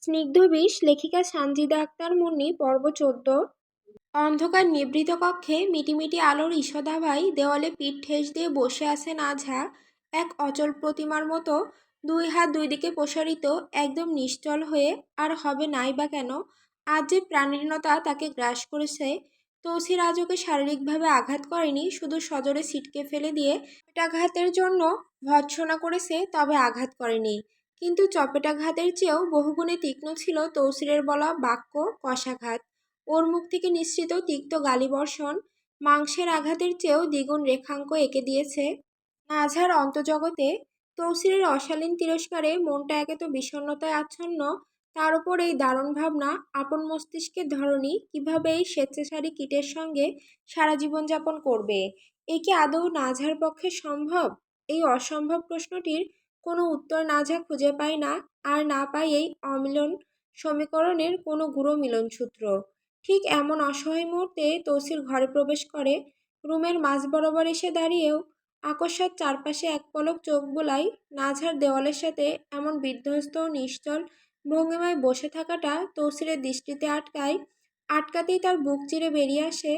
স্নিগ্ধবিষ লেখিকা সানজিদা আক্তার মুন্নি পর্ব ১৪। অন্ধকার নিভৃত কক্ষে মিটিমিটি আলোর ঈষদাভায় দেওয়ালে পিঠ ঠেস দিয়ে বসে আছে নাঝা, এক অচল প্রতিমার মতো, দুই হাত দুই দিকে প্রসারিত, একদম নিশ্চল হয়ে। আর হবে নাই বা কেন? আজ যে প্রাণহীনতা তাকে গ্রাস করেছে। তৌসির আজ ওকে শারীরিকভাবে আঘাত করেনি, শুধু সজোরে ছিটকে ফেলে দিয়ে চপেটাঘাতের জন্য ভৎসনা করেছে, তবে আঘাত করেনি। কিন্তু চপেটাঘাতের চেয়েও বহুগুণে তীক্ষ্ণ ছিল তৌসিরের বলা বাক্য কষাঘাত। ওর মুখ থেকে নিঃসৃত তিক্ত গালিবর্ষণ মাংসের আঘাতের চেয়েও দ্বিগুণ রেখাঙ্ক এঁকে দিয়েছে নাঝার অন্তর্জগতে। তৌসিরের অশালীন তিরস্কারে মনটা একে তো বিষণ্ণতায় আচ্ছন্ন, তার উপর এই দারুণ ভাবনা আপন মস্তিষ্কের ধরনী কিভাবে এই স্বেচ্ছাচারী কীটের সঙ্গে সারা জীবন যাপন করবে। এ কি আদৌ নাঝার পক্ষে সম্ভব? এই অসম্ভব প্রশ্নটির কোনো উত্তর নাঝা খুঁজে পায় না, আর না পায় এই অমিলন সমীকরণের কোনো গূঢ় মিলনসূত্র। ঠিক এমন অসহায় মুহূর্তে তৌসির ঘরে প্রবেশ করে। রুমের মাঝ বরাবর এসে দাঁড়িয়েও আকস্মাৎ চারপাশে এক পলক চোখ বোলায়। নাঝার দেওয়ালের সাথে এমন বিধ্বস্ত ও নিশ্চল ভঙ্গিমায় বসে থাকাটা তৌসিরের দৃষ্টিতে আটকায়। আটকাতেই তার বুক চিরে বেরিয়ে আসে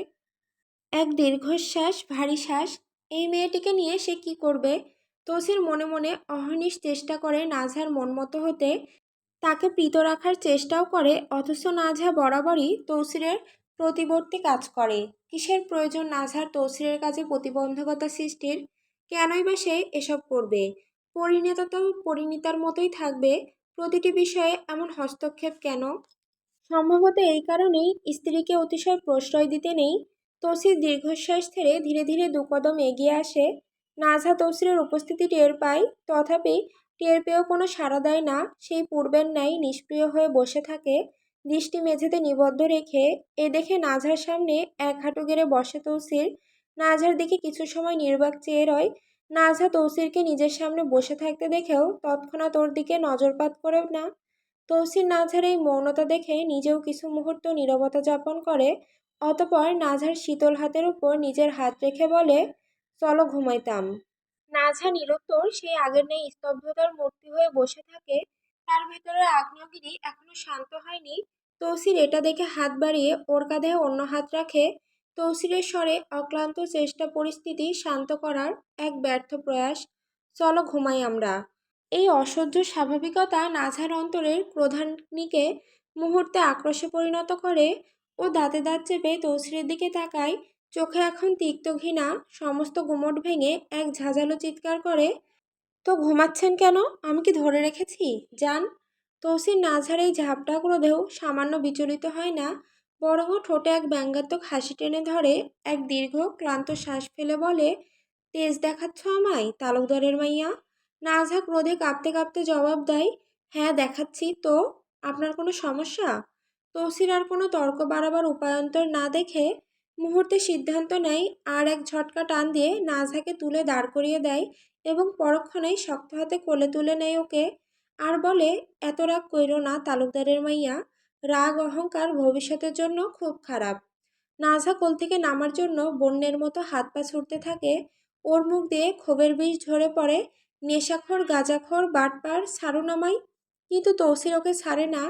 এক দীর্ঘশ্বাস, ভারী শ্বাস। এই মেয়েটিকে নিয়ে সে কি করবে? তৌসির মনে মনে অহর্নিশ চেষ্টা করে নাঝার মন মতো হতে, তাকে প্রীত রাখার চেষ্টাও করে, অথচ নাঝা বরাবরই তৌসিরের প্রতিবর্তী কাজ করে। কিসের প্রয়োজন নাঝার তৌসিরের কাজে প্রতিবন্ধকতা সৃষ্টির? কেনই বা সে এসব করবে? পরিণীতা তো পরিণীতার মতোই থাকবে, প্রতিটি বিষয়ে এমন হস্তক্ষেপ কেন? সম্ভবত এই কারণেই স্ত্রীকে অতিশয় প্রশ্রয় দিতে নেই। তৌসির দীর্ঘশ্বাস ছেড়ে ধীরে ধীরে দুকদম এগিয়ে আসে। নাঝা তৌসিরের উপস্থিতি টের পায়, তথাপি টের পেয়েও কোনো সাড়া দেয় না। সেই পূর্বের ন্যায় নিষ্ক্রিয় হয়ে বসে থাকে, দৃষ্টি মেঝেতে নিবদ্ধ রেখে। এ দেখে নাঝার সামনে এক হাঁটু গেড়ে বসে তৌসির। নাঝার দিকে কিছু সময় নির্বাক চেয়ে রয়। নাঝা তৌসিরকে নিজের সামনে বসে থাকতে দেখেও তৎক্ষণাৎ ওর দিকে নজরপাত করে না। তৌসির নাঝার এই মৌনতা দেখে নিজেও কিছু মুহূর্ত নীরবতা যাপন করে, অতঃপর নাঝার শীতল হাতের উপর নিজের হাত রেখে বলে, চলো ঘুমাইতাম। নাঝা নিরুত্তর সেই আগের ন্যায় স্তব্ধতার মূর্তি হয়ে বসে থাকে। তার ভেতরের আগ্নেয়গিরি এখনো শান্ত হয়নি। তৌসির এটা দেখে হাত বাড়িয়ে ওর কাঁধে অন্য হাত রাখে। তৌসিরের স্বরে অক্লান্ত চেষ্টা পরিস্থিতি শান্ত করার এক ব্যর্থ প্রয়াস। চলো ঘুমাই আমরা। এই অসহ্য স্বাভাবিকতা নাঝার অন্তরের ক্রোধাগ্নিকে মুহূর্তে আক্রোশে পরিণত করে। ও দাঁতে দাঁত চেপে তৌসিরের দিকে তাকায়, চোখে এখন তিক্ত ঘৃণা। সমস্ত গুমট ভেঙে এক ঝাঁঝালো চিৎকার করে, তো ঘুমাচ্ছেন কেন? আমি কি ধরে রেখেছি? যান। তৌসির নাঝার এই ঝাপটা ক্রোধেও সামান্য বিচলিত হয় না, বরং ঠোঁটে এক ব্যঙ্গাত্মক হাসি টেনে ধরে, এক দীর্ঘ ক্লান্ত শ্বাস ফেলে বলে, তেজ দেখাচ্ছ আমায়, তালুকদারের মাইয়া? নাঝা ক্রোধে কাঁপতে কাঁপতে জবাব দেয়, হ্যাঁ দেখাচ্ছি তো। আপনার কোনো সমস্যা? তৌসির আর কোনো তর্ক বাড়াবার উপায়ন্তর না দেখে মুহূর্তে সিদ্ধান্ত নেয়, আর এক ঝটকা টান দিয়ে নাঝাকে তুলে দাঁড় করিয়ে দেয় এবং পরক্ষণেই শক্ত হাতে কোলে তুলে নেয় ওকে। আর বলে, এত রাগ কইরো না তালুকদারের মাইয়া, রাগ অহংকার ভবিষ্যতের জন্য খুব খারাপ। নাঝা কোল থেকে নামার জন্য বন্যের মতো হাত পা ছুটতে থাকে। ওর মুখ দিয়ে ক্ষোভের বিষ ঝরে পড়ে, নেশাখোর গাঁজাখোর বাটপার ছাড়ুন আমায়। কিন্তু তৌসির ওকে ছাড়ে না।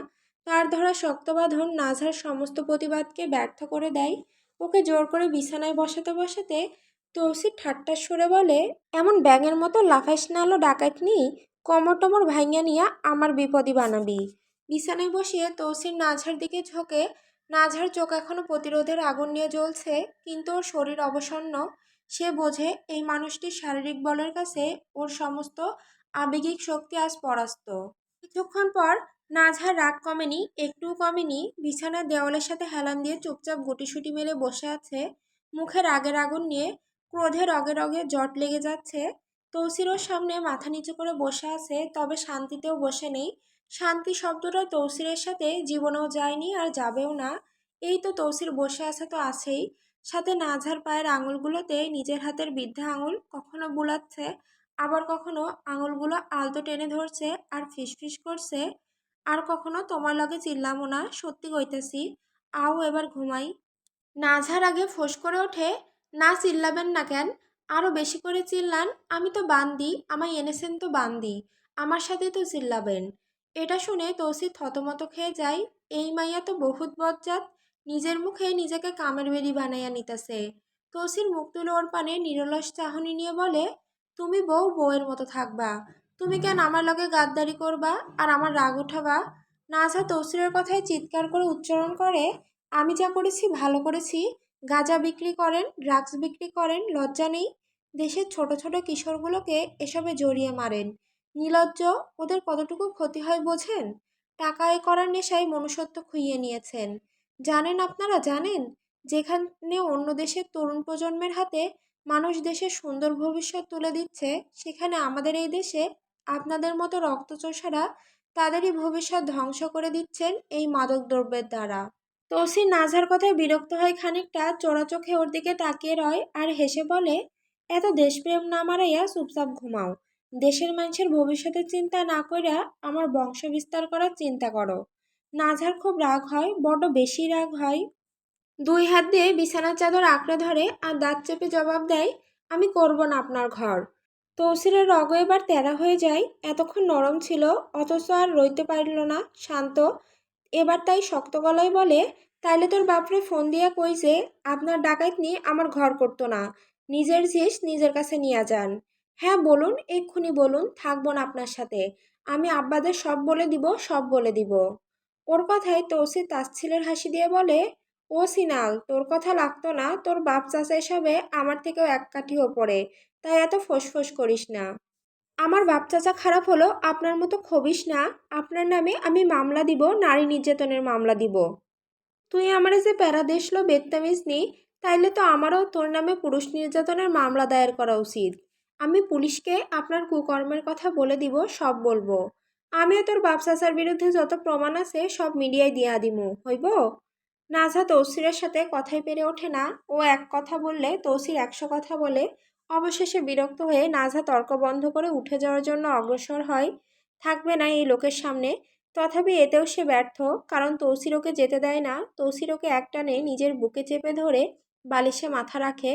তার ধরা শক্ত বাঁধন নাঝার সমস্ত প্রতিবাদকে ব্যর্থ করে দেয়। ওকে জোর করে বিছানায় বসাতে বসাতে তৌসির ঠাট্টার সুরে বলে, এমন ব্যাঙের মতো লাফাইস না আলো ডাকাতনি, কমর টমর ভাইঙা নিয়া আমার বিপদই বানাবি। বিছানায় বসিয়ে তৌসির নাঝার দিকে ঝোঁকে। নাঝার চোখ এখনো প্রতিরোধের আগুন নিয়ে জ্বলছে, কিন্তু ওর শরীর অবসন্ন। সে বোঝে এই মানুষটির শারীরিক বলের কাছে ওর সমস্ত আবেগিক শক্তি আজ পরাস্ত। কিছুক্ষণ পর নাঝার রাগ কমেনি, একটুও কমেনি। বিছানার দেওয়ালের সাথে হেলান দিয়ে চুপচাপ গুটিসুটি মেরে বসে আছে, মুখে রাগের আগুন নিয়ে। ক্রোধে রগে রগে জট লেগে যাচ্ছে। তৌসির ওর সামনে মাথা নিচু করে বসে আছে, তবে শান্তিতেও বসে নেই। শান্তি শব্দটা তৌসিরের সাথে জীবনেও যায়নি, আর যাবেও না। এই তো তৌসির বসে আছে তো আছেই, সাথে নাঝার পায়ের আঙুলগুলোতে নিজের হাতের বৃদ্ধা আঙুল কখনো বুলাচ্ছে, আবার কখনো আঙুলগুলো আলতো টেনে ধরছে আর ফিসফিস করছে, আর কখনো তোমার লগে চিল্লামো না, সত্যি কইতেছি, আও এবার ঘুমাই। নাঝার আগে ফোঁস করে ওঠে, না চিল্লাবেন না কেন? আরও বেশি করে চিল্লান, আমি তো বান্দি, আমায় এনেছেন তো বান্দি, আমার সাথে তো চিল্লাবেন। এটা শুনে তৌসির থতমত খেয়ে যায়। এই মাইয়া তো বহুত বজ্জাত, নিজের মুখে নিজেকে কামের বেড়ি বানাইয়া নিতেছে। তৌসির মুখ তুলে ওর পানে নিরলস চাহনি নিয়ে বলে, তুমি বউ বউয়ের মতো থাকবা, তুমি কেন আমার লগে গাদ্দারি করবা আর আমার রাগ উঠাবা? নাজা তৌসিরের কথায় চিৎকার করে উচ্চারণ করে, আমি যা করেছি ভালো করেছি। গাঁজা বিক্রি করেন, ড্রাগস বিক্রি করেন, লজ্জা নেই? দেশের ছোট ছোট কিশোরগুলোকে এসবে জড়িয়ে মারেন, নির্লজ্জ। ওদের কতটুকু ক্ষতি হয় বোঝেন? টাকা আয় করার নেশায় মনুষ্যত্ব খুইয়ে নিয়েছেন। জানেন, আপনারা জানেন, যেখানে অন্য দেশের তরুণ প্রজন্মের হাতে মানুষ দেশের সুন্দর ভবিষ্যৎ তুলে দিচ্ছে, সেখানে আমাদের এই দেশে আপনাদের মতো রক্তচোষারা তাদেরই ভবিষ্যৎ ধ্বংস করে দিচ্ছেন এই মাদক দ্রব্যের দ্বারা। তৌসির নাজহার কথায় বিরক্ত হয় খানিকটা, চোরা চোখে ওর দিকে তাকিয়ে রয় আর হেসে বলে, এত দেশপ্রেম না মারাইয়া চুপচাপ ঘুমাও। দেশের মানুষের ভবিষ্যতের চিন্তা না কইরা আমার বংশ বিস্তার করার চিন্তা করো। নাজহার খুব রাগ হয়, বড্ড বেশি রাগ হয়। দুই হাত দিয়ে বিছানার চাদর আঁকড়ে ধরে আর দাঁত চেপে জবাব দেয়, আমি করব না আপনার ঘর। তৌসিরের রগ এবার তেরা হয়ে যায়। এতক্ষণ নরম ছিল, অথচ আর রইতে পারল না শান্ত। এবার তাই শক্ত গলায় বলে, তাইলে তোর বাপরে ফোন দিয়া কই যে আপনার ডাকাইতনি আমার ঘর করতো না, নিজের জিনিস নিজের কাছে নিয়ে যান। হ্যাঁ বলুন, এক্ষুনি বলুন, থাকবো না আপনার সাথে। আমি আব্বাদের সব বলে দিব, সব বলে দিব। ওর কথায় তৌসির তাচ্ছিলের হাসি দিয়ে বলে, ও সিনাল, তোর কথা লাগতো না, তোর বাপ চাচা হিসাবে আমার থেকেও এক কাঠি ওপরে, তাই এত ফোঁস করিস না। আমার বাপ চাচা খারাপ হলো আপনার মতো খবিস না। আপনার নামে আমি মামলা দিব, নারী নির্যাতনের মামলা দিব। তুই আমারে যে প্যারা দেশলো বেত্তামিজ নি, তাইলে তো আমারও তোর নামে পুরুষ নির্যাতনের মামলা দায়ের করা উচিত। আমি পুলিশকে আপনার কুকর্মের কথা বলে দিব, সব বলবো। আমিও তোর বাপ চাচার বিরুদ্ধে যত প্রমাণ আছে সব মিডিয়ায় দিয়া দিমু, হইব? নাজহা তৌসিরের সাথে কথাই পেরে ওঠে না। ও এক কথা বললে তৌসির 100 কথা বলে। অবশেষে বিরক্ত হয়ে নাজহা তর্ক বন্ধ করে উঠে যাওয়ার জন্য অগ্রসর হয়, থাকবে না এই লোকের সামনে। তথাপি এতেও সে ব্যর্থ, কারণ তৌসির ওকে যেতে দেয় না। তৌসির ওকে একটানে নিজের বুকে চেপে ধরে বালিশে মাথা রাখে,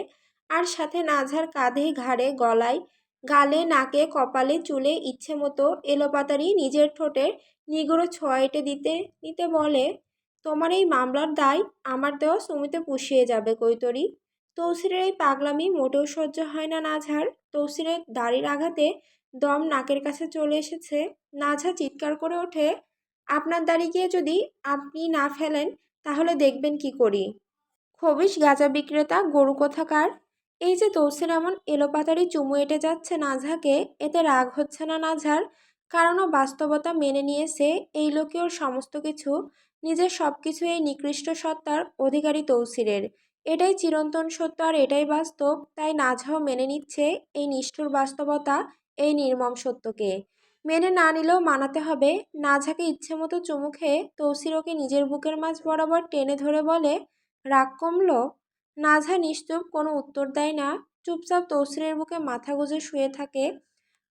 আর সাথে নাজহার কাঁধে, ঘাড়ে, গলায়, গালে, নাকে, কপালে, চুলে ইচ্ছে মতো এলোপাতাড়ি নিজের ঠোঁটের নিগড় ছোঁয়া এঁটে দিতে নিতে বলে, তোমার এই মামলার দায় আমার দেওয়া সুমিতে পুষিয়ে যাবে কৈতরী। তৌসিরের এই পাগলামি মোটেও সহ্য হয় না নাজহার। তৌসিরের দাড়ির আঘাতে দম নাকের কাছে চলে এসেছে। নাজহা চিৎকার করে ওঠে, আপনার দাড়ি গিয়ে যদি আপনি না ফেলেন তাহলে দেখবেন কি করি। খবিশ গাঁজা বিক্রেতা, গরু কোথাকার। এই যে তৌসির এমন এলোপাতাড়ি চুমু এঁটে যাচ্ছে নাজহাকে, এতে রাগ হচ্ছে না নাজহার, কারণ ও বাস্তবতা মেনে নিয়েছে এই লোকে ওর সমস্ত কিছু, নিজের সব কিছু এই নিকৃষ্ট সত্তার অধিকারী তৌসিরের। এটাই চিরন্তন সত্য আর এটাই বাস্তব, তাই নাজহাও মেনে নিচ্ছে এই নিষ্ঠুর বাস্তবতা, এই নির্মম সত্যকে। মেনে না নিলেও মানাতে হবে। নাজহাকে ইচ্ছে মতো চুমু খেয়ে তৌসির ওকে নিজের বুকের মাঝ বরাবর টেনে ধরে বলে, রাগ কমল? নাজহা নিশ্চুপ, কোনো উত্তর দেয় না, চুপচাপ তৌসিরের বুকে মাথা গুঁজে শুয়ে থাকে।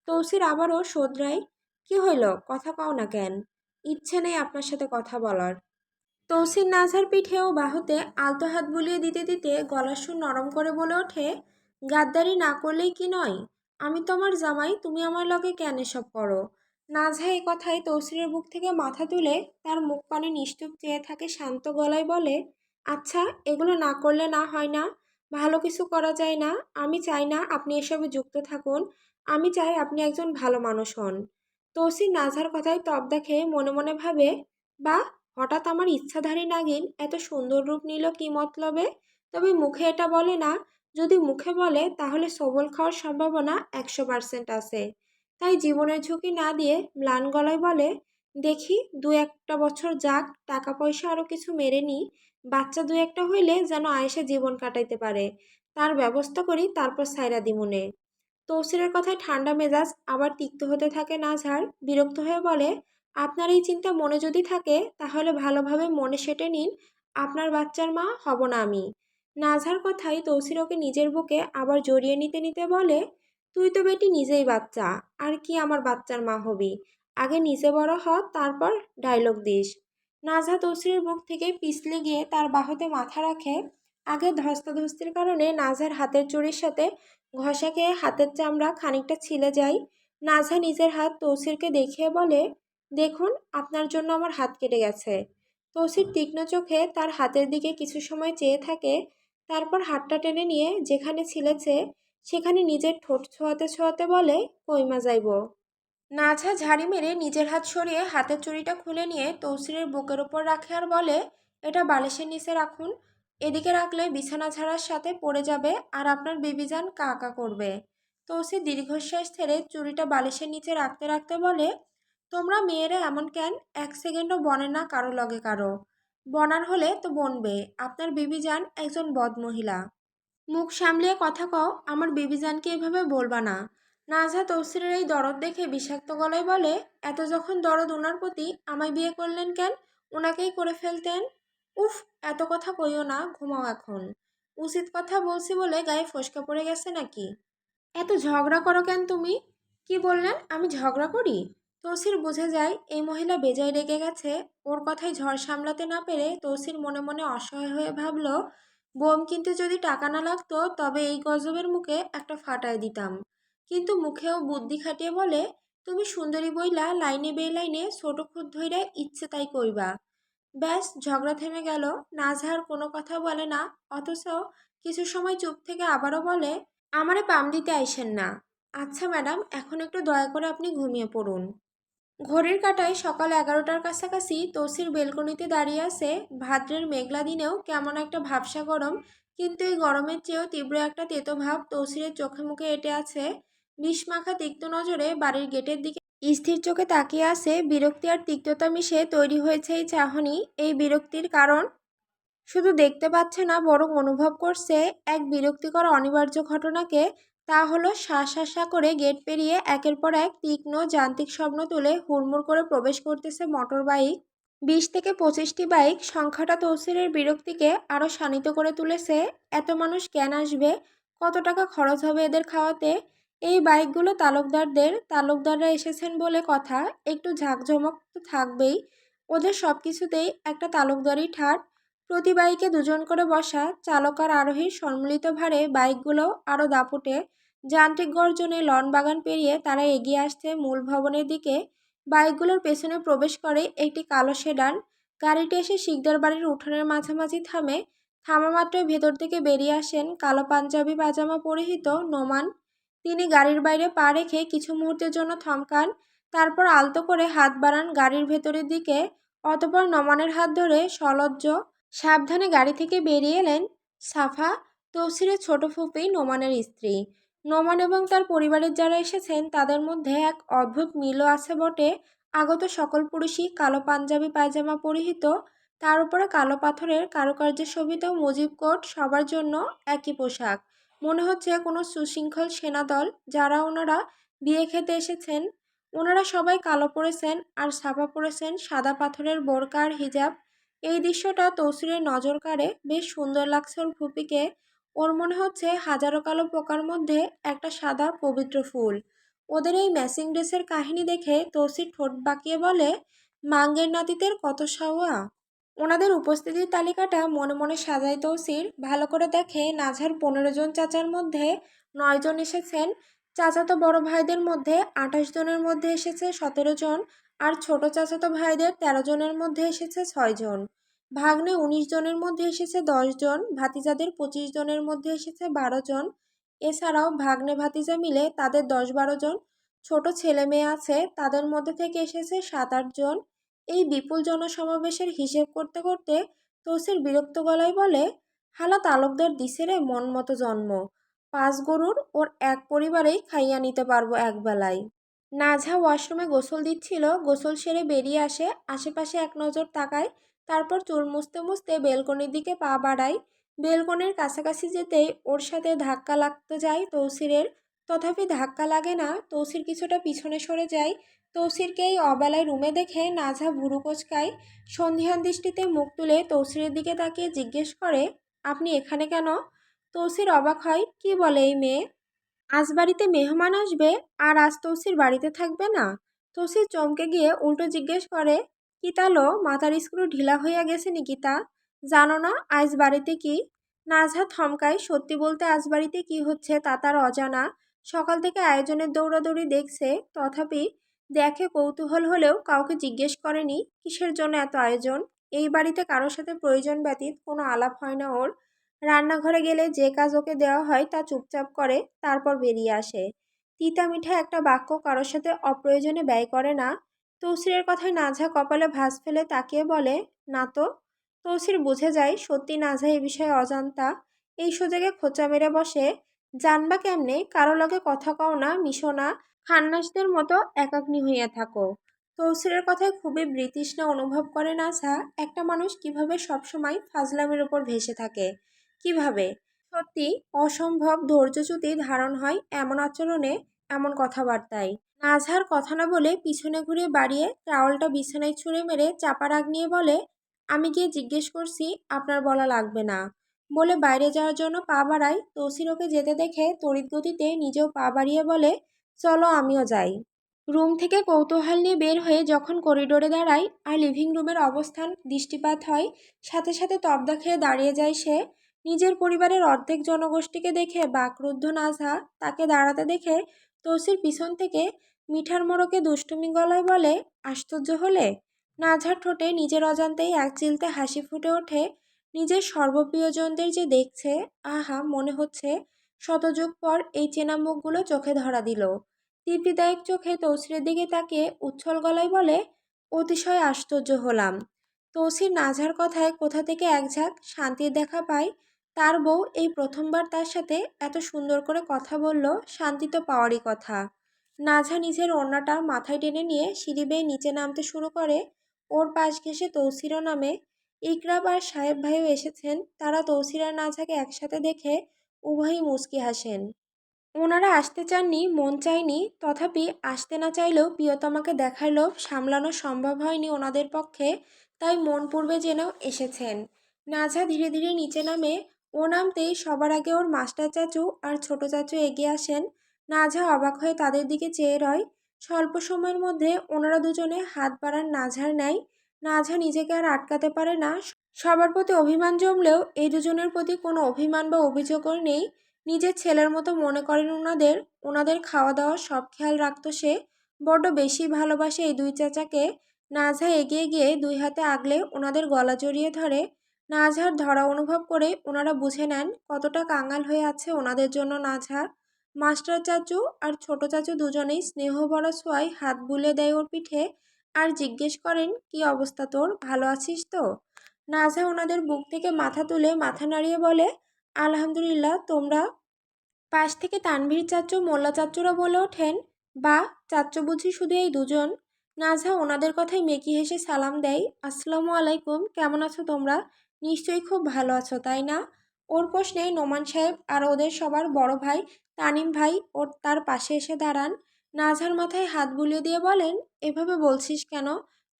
তৌসির আবারও শোধরায়, কি হইল, কথা কও না কেন? ইচ্ছে নেই আপনার সাথে কথা বলার। তৌসির নাজহার পিঠে ও বাহুতে আলতো হাত বুলিয়ে দিতে দিতে গলার সুর নরম করে বলে ওঠে, গাদ্দারি না করলেই কি নয়? আমি তোমার জামাই, তুমি আমার লগে কেন এসব করো? নাজহা এই কথায় তৌসিরের বুক থেকে মাথা তুলে তার মুখ পানে নিশ্চুপ চেয়ে থাকে, শান্ত গলায় বলে, আচ্ছা, এগুলো না করলে না হয় না? ভালো কিছু করা যায় না? আমি চাই না আপনি এসবে যুক্ত থাকুন। আমি চাই আপনি একজন ভালো মানুষ হন। তৌসির নাজহার কথায় তবদা খেয়ে মনে মনে ভাবে, বা, হঠাৎ আমার ইচ্ছাধারী নাগিন এত সুন্দর রূপ নিল কি মতলবে? তবে মুখে এটা বলে না। যদি মুখে বলে তাহলে সবল খাওয়ার সম্ভাবনা 100% আছে। তাই জীবনের ঝুঁকি না দিয়ে ম্লান গলায় বলে, দেখি 2-1 বছর যাক, টাকা পয়সা আরও কিছু মেরে নি, বাচ্চা 2-1টা হইলে যেন আয়েশে জীবন কাটাইতে পারে, তার ব্যবস্থা করি, তারপর সাইরা দিমুনে। তৌসিরের কথায় ঠান্ডা মেজাজ আবার তিক্ত হতে থাকে নাজহার। বিরক্ত হয়ে বলে, আপনার এই চিন্তা মনে যদি থাকে তাহলে ভালোভাবে মনে সেটে নিন, আপনার বাচ্চার মা হব না আমি। নাজহার কথায় তৌসির ওকে নিজের বুকে আবার জড়িয়ে নিতে নিতে বলে, তুই তো বেটি নিজেই বাচ্চা, আর কি আমার বাচ্চার মা হবি? আগে নিজে বড় হ, তারপর ডায়লগ দিস। নাজহা তৌসিরের বুক থেকে পিছলে গিয়ে তার বাহুতে মাথা রাখে। আগে ধস্তাধস্তির কারণে নাজহার হাতের চুড়ির সাথে ঘষা খেয়ে হাতের চামড়া খানিকটা ছিলে যায়। নাজহা নিজের হাত তৌসিরকে দেখিয়ে বলে, দেখুন, আপনার জন্য আমার হাত কেটে গেছে। তৌসির তীক্ষ্ণ চোখে তার হাতের দিকে কিছু সময় চেয়ে থাকে, তারপর হাতটা টেনে নিয়ে যেখানে ছিলেছে সেখানে নিজের ঠোঁট ছোঁয়াতে ছোঁয়াতে বলে, কইমা যাইব। নাঝা ঝাড়ি মেরে নিজের হাত সরিয়ে হাতের চুড়িটা খুলে নিয়ে তৌসিরের বুকের ওপর রাখে আর বলে, এটা বালিশের নিচে রাখুন। এদিকে রাখলে বিছানা ঝাড়ার সাথে পড়ে যাবে আর আপনার বেবিজান কা কা করবে। তৌসির দীর্ঘশ্বাস ছেড়ে চুড়িটা বালিশের নিচে রাখতে রাখতে বলে, তোমরা মেয়েরা এমন কেন? এক সেকেন্ডও বনে না কারো লগে কারো। বনার হলে তো বনবে। আপনার বিবিজান একজন বদমহিলা। মুখ সামলিয়ে কথা কও, আমার বেবিজানকে এভাবে বলবা না। নাজহা তৌসিরের এই দরদ দেখে বিষাক্ত গলায় বলে, এত যখন দরদ ওনার প্রতি, আমায় বিয়ে করলেন কেন? ওনাকেই করে ফেলতেন। উফ, এত কথা কইও না, ঘুমাও এখন। উচিত কথা বলছি বলে গায়ে ফসকা পড়ে গেছে নাকি? এত ঝগড়া করো কেন তুমি? কি বললেন, আমি ঝগড়া করি? তৌসির বুঝে যায় এই মহিলা বেজায় রেগে গেছে। ওর কথায় ঝড় সামলাতে না পেরে তৌসির মনে মনে অসহায় হয়ে ভাবল, বোম কিনতে যদি টাকা না লাগতো তবে এই গজবের মুখে একটা ফাটায় দিতাম। কিন্তু মুখেও বুদ্ধি খাটিয়ে বলে, তুমি সুন্দরী বইলা লাইনে বেলাইনে ছোট খুদ ধইরা ইচ্ছে তাই কইবা। ব্যাস, ঝগড়া থেমে গেল। নাজহার কোনো কথা বলে না, অথচ কিছু সময় চুপ থেকে আবারও বলে, আমারে পাম দিতে আইসেন না। আচ্ছা ম্যাডাম, এখন একটু দয়া করে আপনি ঘুমিয়ে পড়ুন। ঘড়ির কাঁটায় সকাল 11টার কাছাকাছি তৌসির বেলকনিতে দাঁড়িয়ে আছে। ভাদ্রের মেঘলা দিনেও কেমন একটা ভ্যাপসা গরম, কিন্তু এই গরমের চেয়েও তীব্র একটা তেতো ভাব তৌসিরের চোখে মুখে এঁটে আছে। বিষমাখা তিক্ত নজরে বাড়ির গেটের দিকে স্থির চোখে তাকিয়ে আছে। বিরক্তি আর তিক্ততা মিশে তৈরি হয়েছে এই চাহনি। এই বিরক্তির কারণ শুধু দেখতে পাচ্ছে না, বরং অনুভব করছে এক বিরক্তিকর অনিবার্য ঘটনাকে। তা হলো শা শা শা করে গেট পেরিয়ে একের পর এক তীক্ষ্ণ যান্ত্রিক শব্দ তুলে হুড়মুড় করে প্রবেশ করতেছে মোটর বাইক। 20 থেকে 25টি বাইক সংখ্যাটা তৌসিরের বিরক্তিকে আরও শানিত করে তুলেছে। এত মানুষ কেন আসবে? কত টাকা খরচ হবে এদের খাওয়াতে? এই বাইকগুলো তালুকদারদের। তালুকদাররা এসেছেন বলে কথা, একটু ঝাঁকঝমক তো থাকবেই। ওদের সব কিছুতেই একটা তালুকদারি ঠাট। প্রতি বাইকে দুজন করে বসা, চালক আর আরোহীর সম্মিলিত ভারে বাইকগুলো আরও দাপুটে। যান্ত্রিক গর্জনে লন বাগান পেরিয়ে তারা এগিয়ে আসছে মূল ভবনের দিকে। বাইকগুলোর পেছনে প্রবেশ করে একটি কালো সেডান। গাড়িটি এসে শিকদার বাড়ির উঠোনের মাঝামাঝি থামে। থামা মাত্রই ভেতর থেকে বেরিয়ে আসেন কালো পাঞ্জাবি পাজামা পরিহিত নোমান। তিনি গাড়ির বাইরে পা রেখে কিছু মুহূর্তের জন্য থমকান, তারপর আলতো করে হাত বাড়ান গাড়ির ভেতরের দিকে। অতঃপর নোমানের হাত ধরে সলজ্জ সাবধানে গাড়ি থেকে বেরিয়ে এলেন সাফা, তৌসিরের ছোট ফুপি নোমানের স্ত্রী। নোমান এবং তার পরিবারের যারা এসেছেন তাদের মধ্যে এক অদ্ভুত মিলও আছে বটে। আগত সকল পুরুষই কালো পাঞ্জাবি পায়জামা পরিহিত, তার উপরে কালো পাথরের কারুকার্যে শোভিত মুজিব কোট। সবার জন্য একই পোশাক। মনে হচ্ছে কোনো সুশৃঙ্খল সেনাদল যারা ওনারা বিয়ে খেতে এসেছেন। ওনারা সবাই কালো পরেছেন আর সাফা পরেছেন সাদা পাথরের বোরকা আর হিজাব। এই দৃশ্যটা তৌসিরের নজর কাড়ে। বেশ সুন্দর লাগছে ওর ফুপিকে। ওর মনে হচ্ছে হাজারো কালো পোকার মধ্যে একটা সাদা পবিত্র ফুল। ওদের এই ম্যাচিং ড্রেসের কাহিনী দেখে তৌসির ঠোঁট বাঁকিয়ে বলে, মাঙ্গের নাতিদের কত সাওয়া। ওনাদের উপস্থিতির তালিকাটা মনে মনে সাজায় তৌসির। ভালো করে দেখে নাঝার 15 জন চাচার মধ্যে 9 জন এসেছেন। চাচাতো বড় ভাইদের মধ্যে 28 জনের মধ্যে এসেছে 17 জন, আর ছোট চাচাতো ভাইদের 13 জনের মধ্যে এসেছে 6 জন। ভাগ্নে 19 জনের মধ্যে এসেছে 10 জন, ভাতিজাদের 25 জনের মধ্যে এসেছে 12 জন। এছাড়াও ভাগ্নে ভাতিজা মিলে তাদের 10-12 জন। ছোট ছেলে মেয়ে আছে, তাদের মধ্যে থেকে এসেছে 7-8 জন। এই বিপুল জনসমাবেশের হিসেব করতে করতে তৌসির বিরক্ত গলায় বলে, হালা তালুকদার দিছে রে মন মতো জন্ম। 5 গরুর ওর এক পরিবারেই খাইয়া নিতে পারবো একবেলায়। নাঝা ওয়াশরুমে গোসল দিচ্ছিল। গোসল সেরে বেরিয়ে আসে, আশেপাশে এক নজর তাকায়, তারপর চুল মুছতে মুছতে বেলকনির দিকে পা বাড়ায়। বেলকনির কাছাকাছি যেতেই ওর সাথে ধাক্কা লাগতে যায় তৌসিরের। তথাপি ধাক্কা লাগে না, তৌসির কিছুটা পিছনে সরে যায়। তৌসিরকে এই অবেলায় রুমে দেখে নাঝা ভুরু কোঁচকায়। সন্ধিহান দৃষ্টিতে মুখ তুলে তৌসিরের দিকে তাকিয়ে জিজ্ঞেস করে, আপনি এখানে কেন? তৌসির অবাক হয়, কি বলে এই মেয়ে? আজ বাড়িতে মেহমান আসবে আর আজ তৌসির বাড়িতে থাকবে না? তৌসির চমকে গিয়ে উল্টো জিজ্ঞেস করে, কি তালো, মাথার স্ক্রু ঢিলা হইয়া গেছে নাকি তা? জানো না আজ বাড়িতে কি? নাজহা থমকায়। সত্যি বলতে আজ বাড়িতে কি হচ্ছে তা তার অজানা। সকাল থেকে আয়োজনের দৌড়াদৌড়ি দেখছে, তথাপি দেখে কৌতূহল হলেও কাউকে জিজ্ঞেস করেনি কিসের জন্য এত আয়োজন। এই বাড়িতে কারোর সাথে প্রয়োজন ব্যতীত কোনো আলাপ হয় না ওর। রান্নাঘরে গেলে যে কাজ ওকে দেওয়া হয় তা চুপচাপ করে, তারপর বেরিয়ে আসে। তিতা মিঠা একটা বাক্য কারোর সাথে অপ্রয়োজনে ব্যয় করে না। তৌসিরের কথায় নাঝা কপালে ভাঁজ ফেলে তাকিয়ে বলে, না তো। তৌসির বুঝে যায় সত্যি নাঝা এ বিষয়ে অজান্তা। এই সুযোগে খোঁচা মেরে বসে, জানবা কেমনে কারো লগে কথা কও না, মিশো না, খান্নাসদের মতো একাগ্নি হইয়া থাকো। তৌসিরের কথায় খুবই বিতৃষ্ণা অনুভব করে নাঝা। একটা মানুষ কিভাবে সবসময় ফাজলামের উপর ভেসে থাকে, কিভাবে? সত্যি অসম্ভব ধৈর্যচ্যুতি ধারণ হয় এমন আচরণে, এমন কথাবার্তায়। নাঝার কথা না বলে পিছনে ঘুরে বাড়িয়ে টাওয়ালটা বিছানায় ছুঁড়ে মেরে চাপা রাগ নিয়ে বলে, আমি গিয়ে জিজ্ঞেস করছি, আপনার বলা লাগবে না। বলে বাইরে যাওয়ার জন্য পা বাড়ায়। তৌসির ওকে যেতে দেখে তড়িৎ গতিতে নিজেও পা বাড়িয়ে বলে, চলো আমিও যাই। রুম থেকে কৌতূহল নিয়ে বের হয়ে যখন করিডোরে দাঁড়ায় আর লিভিং রুমের অবস্থান দৃষ্টিপাত হয়, সাথে সাথে তবদা খেয়ে দাঁড়িয়ে যায় সে। নিজের পরিবারের অর্ধেক জনগোষ্ঠীকে দেখে বাকরুদ্ধ নাঝা তাকে দাঁড়াতে দেখে তৌসির পিছন থেকে মিঠার মোড়কে দুষ্টুমি গলায় বলে, আশ্চর্য হলে। নাঝার ঠোঁটে নিজের অজান্তেই এক চিলতে হাসি ফুটে ওঠে। নিজের সর্বপ্রিয়জনদের যে দেখছে, আহা, মনে হচ্ছে শতযুগ পর এই চেনা মুখগুলো চোখে ধরা দিল। তৃপ্তিদায়ক চোখে তৌসিরের দিকে তাকিয়ে উচ্ছল গলায় বলে, অতিশয় আশ্চর্য হলাম। তৌসির নাঝার কথায় কোথা থেকে এক ঝাঁক শান্তির দেখা পায়। তার বউ এই প্রথমবার তার সাথে এত সুন্দর করে কথা বলল, শান্তি তো পাওয়ারই কথা। নাঝা নিজের ওড়নাটা মাথায় টেনে নিয়ে সিঁড়ি বেয়ে নিচে নামতে শুরু করে। ওর পাশ ঘেঁষে তৌসিরও নামে। ইকরাব আর সাহেব ভাইও এসেছেন। তারা তৌসির আর নাঝাকে একসাথে দেখে উভয়ই মুচকি হাসেন। ওনারা আসতে চাননি, মন চায়নি, তথাপি আসতে না চাইলেও প্রিয়তমাকে দেখার লোভ সামলানো সম্ভব হয়নি ওনাদের পক্ষে, তাই মন পূর্বে জেনেও এসেছেন। নাঝা ধীরে ধীরে নিচে নামে। ও নামতেই সবার আগে ওর মাস্টার চাচু আর ছোট চাচু এগিয়ে আসেন। নাঝা অবাক হয়ে তাদের দিকে চেয়ে রয়। স্বল্প সময়ের মধ্যে ওনারা দুজনে হাত বাড়ান নাঝার ন্যায়। নাঝা নিজেকে আর আটকাতে পারে না। সবার প্রতি অভিমান জমলেও এই দুজনের প্রতি কোনো অভিমান বা অভিযোগও নেই। নিজের ছেলের মতো মনে করেন ওনাদের। ওনাদের খাওয়া দাওয়া সব খেয়াল রাখতো সে। বড্ড বেশি ভালোবাসে এই দুই চাচাকে। নাঝা এগিয়ে গিয়ে দুই হাতে আগলে ওনাদের গলা জড়িয়ে ধরে। নাঝার ধরা অনুভব করে ওনারা বুঝে নেন কতটা কাঙাল হয়ে আছে ওনাদের জন্য নাঝা। মাস্টার চাচু আর ছোট চাচু দুজনেই স্নেহ ভরা ছোঁয়ায় হাত বুলিয়ে দেয় ওর পিঠে আর জিজ্ঞেস করেন, কি অবস্থা তোর, ভালো আছিস তো? নাঝা ওনাদের বুক থেকে মাথা তুলে মাথা নাড়িয়ে বলে, আলহামদুলিল্লাহ। তোমরা? পাশ থেকে তানভীর চাচ্চু, মোল্লা চাচ্চুরা বলে ওঠেন, বা, চাচ্চু বুঝি শুধু এই দুজন? নাঝা ওনাদের কথায় মেকি হেসে সালাম দেয়, আসসালামু আলাইকুম, কেমন আছো তোমরা? নিশ্চয়ই খুব ভালো আছো, তাই না? ওর প্রশ্নে নোমান সাহেব আর ওদের সবার বড় ভাই তানিম ভাই ওর তার পাশে এসে দাঁড়ান। নাঝার মাথায় হাত বুলিয়ে দিয়ে বলেন, এভাবে বলছিস কেন?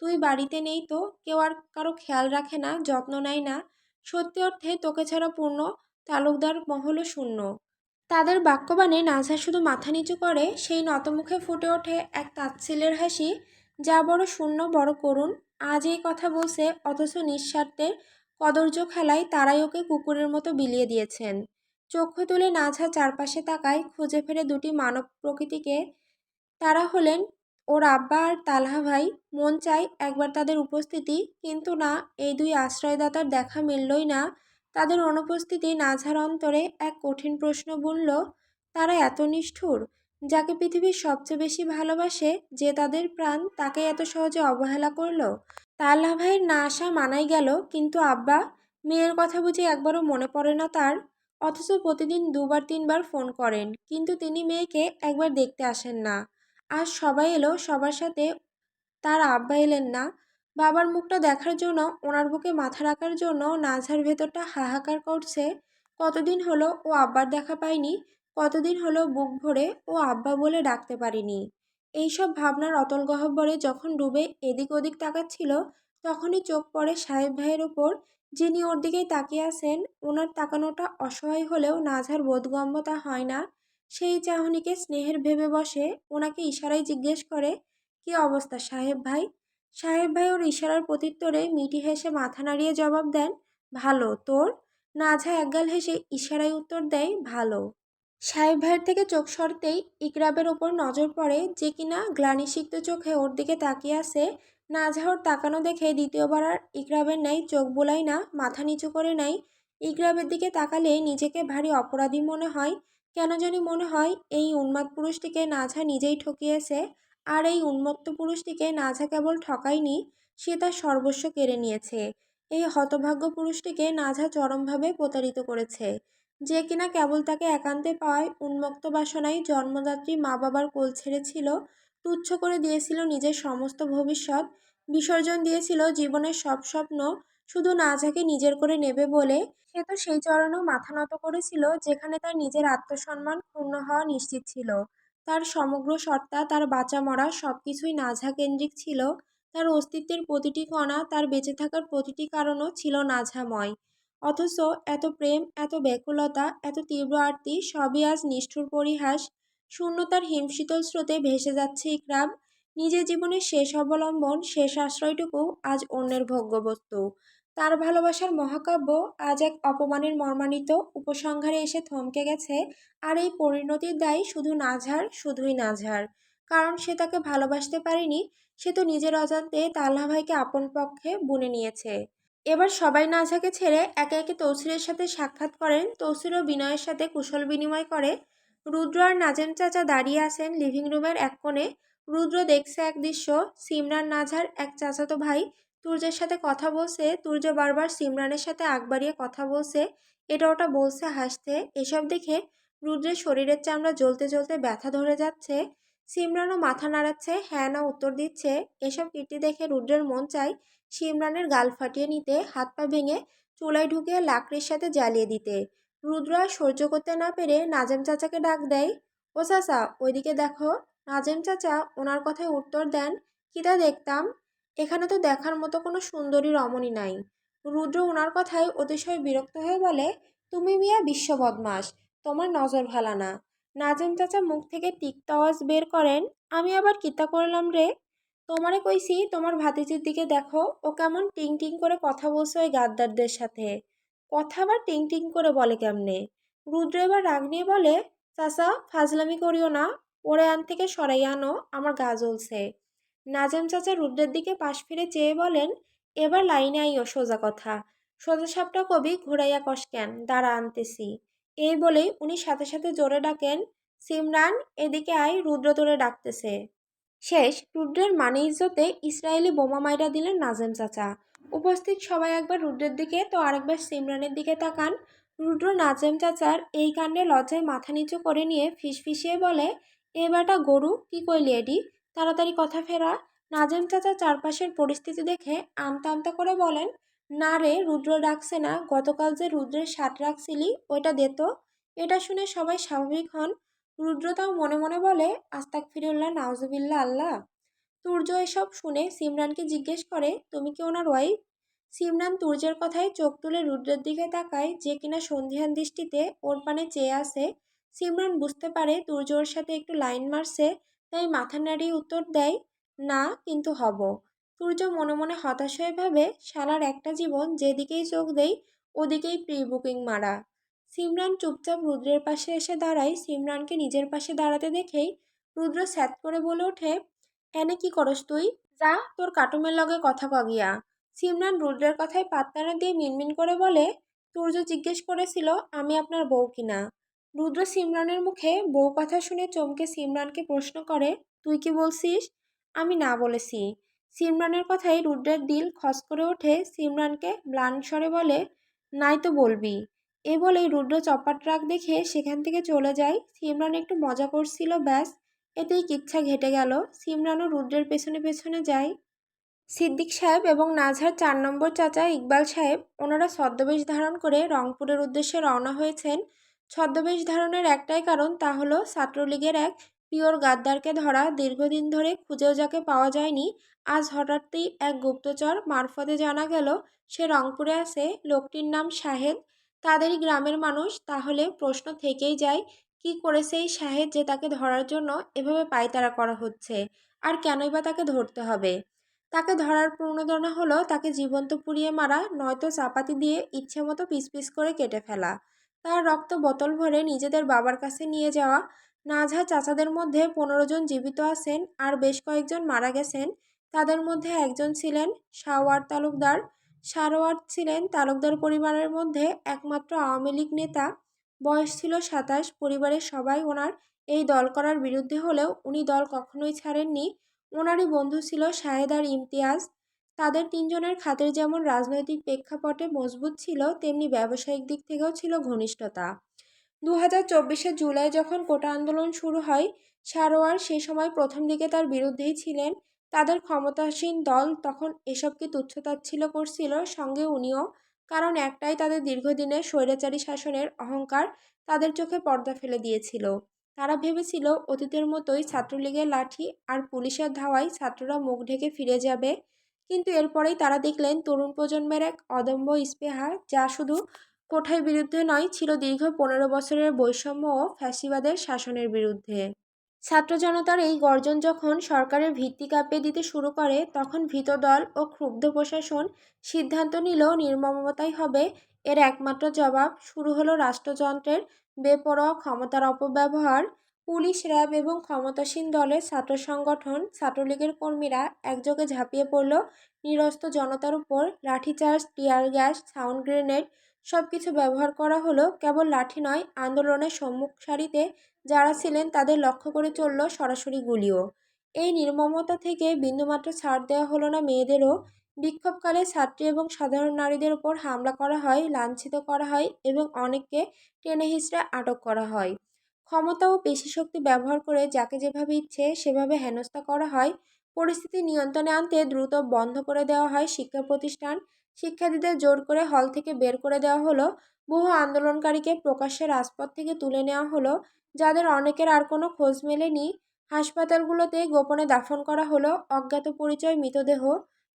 তুই বাড়িতে নেই তো কেউ আর কারো খেয়াল রাখে না, যত্ন নেয় না। সত্যি অর্থে তোকে ছাড়া পূর্ণ তালুকদার মহলও শূন্য। তাদের বাক্যবাণে নাঝা শুধু মাথা নিচু করে। সেই নতমুখে ফুটে ওঠে এক তাচ্ছিল্যের হাসি, যা বড় শূন্য, বড় করুণ। আজ এই কথা বলছে, অথচ নিঃস্বার্থের কদর্য খেলায় তারাই ওকে কুকুরের মতো বিলিয়ে দিয়েছেন। চক্ষু তুলে নাঝা চারপাশে তাকায়, খুঁজে ফেরে দুটি মানব প্রকৃতিকে। তারা হলেন ওর আব্বা আর তালহা ভাই। মন চায় একবার তাদের উপস্থিতি, কিন্তু না, এই দুই আশ্রয়দাতার দেখা মিললই না। তাদের অনুপস্থিতি নাঝার অন্তরে এক কঠিন প্রশ্ন বুনল। তারা এত নিষ্ঠুর? যাকে পৃথিবীর সবচেয়ে বেশি ভালোবাসে, যে তাদের প্রাণ, তাকে এত সহজে অবহেলা করল। তালহা ভাইয়ের না আসা মানাই গেল, কিন্তু আব্বা, মেয়ের কথা বুঝি একবারও মনে পড়ে না তার? অথচ প্রতিদিন দুবার তিনবার ফোন করেন, কিন্তু তিনি মেয়েকে একবার দেখতে আসেন না। আজ সবাই এলো, সবার সাথে তার আব্বা এলেন না। বাবার মুখটা দেখার জন্য, ওনার বুকে মাথা রাখার জন্য নাঝার ভেতরটা হাহাকার করছে। কতদিন হলো ও আব্বার দেখা পায়নি, কতদিন হলো বুক ভরে ও আব্বা বলে ডাকতে পারিনি। এইসব ভাবনার অতল গহ্বরে যখন ডুবে এদিক ওদিক তাকাচ্ছিল, তখনই চোখ পড়ে সাহেব ভাইয়ের ওপর, যিনি ওর দিকেই তাকিয়ে আছেন। ওনার তাকানোটা অসহায় হলেও নাঝার বোধগম্য তা হয় না। সেই চাহনিকে স্নেহের ভেবে বসে। ওনাকে ইশারায় জিজ্ঞেস করে, কি অবস্থা সাহেব ভাই? সাহেব ভাই ওর ইশারার প্রত্যুত্তরে মিটি হেসে মাথা নাড়িয়ে জবাব দেন, ভালো। তোর? নাঝা একগাল হেসে ইশারায় উত্তর দেয়, ভালো। সাহেব ভাইয়ের থেকে চোখ সরতেই ইকরাবের ওপর নজর পড়ে, যে কিনা গ্লানিসিক্ত চোখে ওর দিকে তাকিয়ে আছে। নাজহার তাকানো দেখে দ্বিতীয়বার আর ইকরাবের ন্যায় চোখ বোলাই না, মাথা নিচু করে নেয়। ইকরাবের দিকে তাকালে নিজেকে ভারী অপরাধী মনে হয়। কেন জানি মনে হয় এই উন্মাদ পুরুষটিকে নাজহা নিজেই ঠকিয়েছে। আর এই উন্মত্ত পুরুষটিকে নাজহা কেবল ঠকায়নি, সে তার সর্বস্ব কেড়ে নিয়েছে। এই হতভাগ্য পুরুষটিকে নাজহা চরমভাবে প্রতারিত করেছে, যে কিনা কেবল তাকে একান্তে পাওয়ায় উন্মুক্ত বাসনায় জন্মদাত্রী মা বাবার কোল ছেড়েছিল, তুচ্ছ করে দিয়েছিল নিজের সমস্ত ভবিষ্যৎ, বিসর্জন দিয়েছিল জীবনের সব স্বপ্ন শুধু নাজাকে নিজের করে নেবে বলে। সে তো সেই চরণেও মাথা নত করেছিল যেখানে তার নিজের আত্মসম্মান ক্ষুণ্ণ হওয়া নিশ্চিত ছিল। তার সমগ্র সত্তা, তার বাঁচা মরা সবকিছুই নাজহা কেন্দ্রিক ছিল। তার অস্তিত্বের প্রতিটি কণা, তার বেঁচে থাকার প্রতিটি কারণও ছিল নাজহাময়। অথচ এত প্রেম, এত ব্যাকুলতা, এত তীব্র আরতি সবই আজ নিষ্ঠুর পরিহাস। শূন্যতার হিমশীতল স্রোতে ভেসে যাচ্ছে ইকরাব। নিজের জীবনের শেষ অবলম্বন, শেষ আশ্রয়টুকু আজ অন্যের ভোগ্যবস্তু। তার ভালোবাসার মহাকাব্য আজ এক অপমানের মর্মান্বিত উপসংহারে এসে থমকে গেছে। আর এই পরিণতির দায় শুধু নাজহার, শুধুই নাজহার। কারণ সে তাকে ভালোবাসতে পারেনি, সে তো নিজের অজান্তে তাল্হা ভাইকে আপন পক্ষে বুনে নিয়েছে। এবার সবাই নাজহাকে ছেড়ে একে একে তৌসিরের সাথে সাক্ষাৎ করেন। তৌসিরও বিনয়ের সাথে কুশল বিনিময় করে। রুদ্র আর নাজেম চাচা দাঁড়িয়ে আছেন লিভিং রুমের এক কোণে। রুদ্র দেখছে এক দৃশ্য, সিমরান নাজহার এক চাচাতো ভাই তুর্যের সাথে কথা বলছে। তুর্য বারবার সিমরানের সাথে আগ বাড়িয়ে কথা বলছে, এটা ওটা বলছে হাসতে। এসব দেখে রুদ্রের শরীরের চামড়া জ্বলতে জ্বলতে ব্যথা ধরে যাচ্ছে। সিমরানও মাথা নাড়াচ্ছে, হ্যাঁ না উত্তর দিচ্ছে। এসব কীর্তি দেখে রুদ্রের মন চায় সিমরানের গাল ফাটিয়ে নিতে, হাত পা ভেঙে চুলায় ঢুকিয়ে লাকড়ির সাথে জ্বালিয়ে দিতে। রুদ্র আর সহ্য করতে না পেরে নাজেম চাচাকে ডাক দেয়, ও চাচা ওইদিকে দেখো। নাজেম চাচা ওনার কথায় উত্তর দেন, কি তা দেখতাম? এখানে তো দেখার মতো কোনো সুন্দরী রমণী নাই। রুদ্র ওনার কথায় অতিশয় বিরক্ত হয়ে বলে, তুমি মিয়া বিশ্ব বদমাস, তোমার নজর ভালা না। নাজেম চাচা মুখ থেকে তিক্ত আওয়াজ বের করেন, আমি আবার কিতা করলাম রে? তোমারে কইছি তোমার ভাতিজির দিকে দেখো, ও কেমন টিং টিং করে কথা বলছে ওই গাদ্দারদের সাথে। কথা আবার টিং টিং করে বলে কেমনে? রুদ্র এবার রাগ নিয়ে বলে, চাচা ফাজলামি করিও না, ওরে আন থেকে সরাইয়া আনো, আমার গা জ্বলছে। নাজেম চাচা রুদ্রের দিকে পাশ ফিরে চেয়ে বলেন, এবার লাইনে আইও সোজা কথা। সোজা সাপটা কবি ঘুরাইয়া কস কেন, দাঁড়া আনতেছি। এই বলেই উনি সাথে সাথে জোরে ডাকেন, সিমরান এদিকে আয়, রুদ্র তোরে ডাকতেছে। শেষ। রুদ্রের মানে ইজ্জতে ইসরায়েলি বোমা মাইরা দিলেন নাজেম চাচা। উপস্থিত সবাই একবার রুদ্রের দিকে তো আরেকবার সিমরানের দিকে তাকান। রুদ্র নাজেম চাচার এই কাণ্ডে লজ্জায় মাথা নিচু করে নিয়ে ফিসফিসিয়ে বলে, এ বেটা গরু, কি কইলি এডি? তাড়াতাড়ি কথা ফেরা। নাজেম চাচা চারপাশের পরিস্থিতি দেখে আমতা আমতা করে বলেন, না রে, রুদ্র ডাকছে না, গতকাল যে রুদ্রের শার্ট রাখছিলি ওইটা দে তো। এটা শুনে সবাই স্বাভাবিক হন। রুদ্র তাও মনে মনে বলে, আস্তাগফিরুল্লাহ নাউজুবিল্লাহ আল্লাহ। তুর্য এসব শুনে সিমরানকে জিজ্ঞেস করে, তুমি কি ওনার ওয়াইফ? সিমরান তুর্যের কথায় চোখ তুলে রুদ্রের দিকে তাকায়, যে কিনা সন্ধিহান দৃষ্টিতে ওর পানে চেয়ে আছে। সিমরান বুঝতে পারে তুর্য ওর সাথে একটু লাইন মারছে, তাই মাথা নাড়িয়ে উত্তর দেয়, না কিন্তু হব। তুর্য মনে মনে হতাশ হয়ে ভাবে, শালার একটা জীবন যেদিকেই চোখ দেই ওদিকেই প্রি বুকিং মারা। সিমরান চুপচাপ রুদ্রের পাশে এসে দাঁড়ায়। সিমরানকে নিজের পাশে দাঁড়াতে দেখেই রুদ্র স্যাত করে বলে ওঠে, এনে কি করস তুই? যা তোর কাটুমের লগে কথা কগিয়া। সিমরান রুদ্রের কথায় পাত্তা না দিয়ে মিনমিন করে বলে, তুর্য জিজ্ঞেস করেছিল আমি আপনার বউ কিনা। রুদ্র সিমরানের মুখে বউ কথা শুনে চমকে সিমরানকে প্রশ্ন করে, তুই কি বলছিস? আমি না বলেছি। সিমরানের কথায় রুদ্রের দিল খস করে ওঠে। সিমরানকে ম্লান স্বরে বলে, নাই তো বলবি। এ বলেই রুদ্র চপাট রাগ দেখে সেখান থেকে চলে যায়। সিমরান একটু মজা করছিল, ব্যাস, এতেই কিচ্ছা ঘেটে গেল। সিমরানও রুদ্রের পেছনে পেছনে যায়। সিদ্দিক সাহেব এবং নাজহার 4 নম্বর চাচা ইকবাল সাহেব, ওনারা ছদ্মবেশ ধারণ করে রংপুরের উদ্দেশ্যে রওনা হয়েছেন। ছদ্মবেশ ধারণের একটাই কারণ, তা হলো ছাত্রলীগের এক পিওর গাদ্দারকে ধরা। দীর্ঘদিন ধরে খুঁজেও যাকে পাওয়া যায়নি, আজ হঠাৎই এক গুপ্তচর মারফতে জানা গেল সে রংপুরে আছে। লোকটির নাম শাহেদ, তাদেরই গ্রামের মানুষ। তাহলে প্রশ্ন থেকেই যায়, কি করেছে এই শাহেদ যে তাকে ধরার জন্য এভাবে পায়তারা করা হচ্ছে? আর কেনই বা তাকে ধরতে হবে? তাকে ধরার প্রণোদনা হলো তাকে জীবন্ত পুড়িয়ে মারা, নয়তো চাপাতি দিয়ে ইচ্ছে মতো পিস পিস করে কেটে ফেলা। তার রক্ত বোতল ভরে নিজেদের বাবার কাছে নিয়ে যাওয়া। নাজহা চাচাদের মধ্যে 15 জন জীবিত আছেন আর বেশ কয়েকজন মারা গেছেন। তাদের মধ্যে একজন ছিলেন সারওয়ার তালুকদার। সারওয়ার ছিলেন তালুকদার পরিবারের মধ্যে একমাত্র আওয়ামী লীগ নেতা। বয়স ছিল 27। পরিবারের সবাই ওনার এই দল করার বিরুদ্ধে হলেও উনি দল কখনোই ছাড়েননি। ওনারই বন্ধু ছিল শাহেদ আর ইমতিয়াজ। তাদের তিনজনের খাতির যেমন রাজনৈতিক প্রেক্ষাপটে মজবুত ছিল, তেমনি ব্যবসায়িক দিক থেকেও ছিল ঘনিষ্ঠতা। 2024 জুলাই যখন কোটা আন্দোলন শুরু হয়, সারোয়ার সে সময় প্রথম দিকে তার বিরুদ্ধেই ছিলেন। তাদের ক্ষমতাসীন দল তখন এসবকে তুচ্ছতাচ্ছিল্য করছিল, সঙ্গে উনিও। কারণ একটাই, তাদের দীর্ঘদিনের স্বৈরাচারী শাসনের অহংকার তাদের চোখে পর্দা ফেলে দিয়েছিল। তারা ভেবেছিল অতীতের মতোই ছাত্রলীগের লাঠি আর পুলিশের ধাওয়ায় ছাত্ররা মুখ ঢেকে ফিরে যাবে। কিন্তু এরপরেই তারা দেখলেন তরুণ প্রজন্মের এক অদম্য স্পৃহা, যা শুধু কোঠায় বিরুদ্ধে নয়, ছিল দীর্ঘ 15 বছরের বৈষম্য ও ফ্যাসিবাদের শাসনের বিরুদ্ধে। ছাত্র জনতার এই গর্জন যখন সরকারের ভিত্তি কাঁপিয়ে দিতে শুরু করে, তখন ভীত দল ও ক্ষুব্ধ প্রশাসন সিদ্ধান্ত নিল নির্মমতাই হবে এর একমাত্র জবাব। শুরু হলো রাষ্ট্রযন্ত্রের বেপরোয়া ক্ষমতার অপব্যবহার। পুলিশ, র্যাব এবং ক্ষমতাসীন দলের ছাত্র সংগঠন ছাত্রলীগের কর্মীরা একযোগে ঝাঁপিয়ে পড়ল নিরস্ত্র জনতার উপর। লাঠিচার্জ, টিয়ার গ্যাস, সাউন্ড গ্রেনেড সবকিছু ব্যবহার করা হলো। কেবল লাঠি নয়, আন্দোলনের সম্মুখ সারিতে যারা ছিলেন তাদের লক্ষ্য করে চলল সরাসরি গুলিও। এই নির্মমতা থেকে বিন্দুমাত্র ছাড় দেওয়া হলো না মেয়েদেরও। বিক্ষোভকালে ছাত্রী এবং সাধারণ নারীদের উপর হামলা করা হয়, লাঞ্ছিত করা হয় এবং অনেককে টেনে হিঁচড়ে আটক করা হয়। ক্ষমতা ও পেশিশক্তি ব্যবহার করে যাকে যেভাবে ইচ্ছে সেভাবে হেনস্থা করা হয়। পরিস্থিতি নিয়ন্ত্রণে আনতে দ্রুত বন্ধ করে দেওয়া হয় শিক্ষা প্রতিষ্ঠান। শিক্ষার্থীদের জোর করে হল থেকে বের করে দেওয়া হলো। বহু আন্দোলনকারীকে প্রকাশ্যে রাজপথ থেকে তুলে নেওয়া হলো, যাদের অনেকের আর কোনো খোঁজ মেলেনি। হাসপাতালগুলোতে গোপনে দাফন করা হলো অজ্ঞাত পরিচয় মৃতদেহ।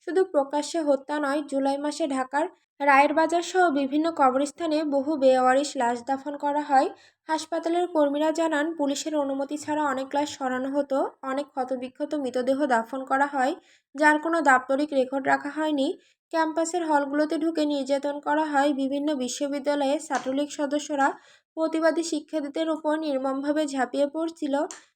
শুধু প্রকাশ্যে হত্যা নয়, জুলাই মাসে ঢাকার রায়ের বাজার সহ বিভিন্ন কবরস্থানে বহু বেওয়ারিশ লাশ দাফন করা হয়। হাসপাতালের কর্মীরা জানান, পুলিশের অনুমতি ছাড়া অনেক লাশ সরানো হতো। অনেক ক্ষতবিক্ষত মৃতদেহ দাফন করা হয়, যার কোনো দাপ্তরিক রেকর্ড রাখা হয়নি। ক্যাম্পাসের হলগুলোতে ঢুকে নির্যাতন করা হয়। বিভিন্ন বিশ্ববিদ্যালয়ে ছাত্রলীগ সদস্যরা প্রতিবাদী শিক্ষার্থীদের উপর নির্মমভাবে ঝাঁপিয়ে পড়ছিল,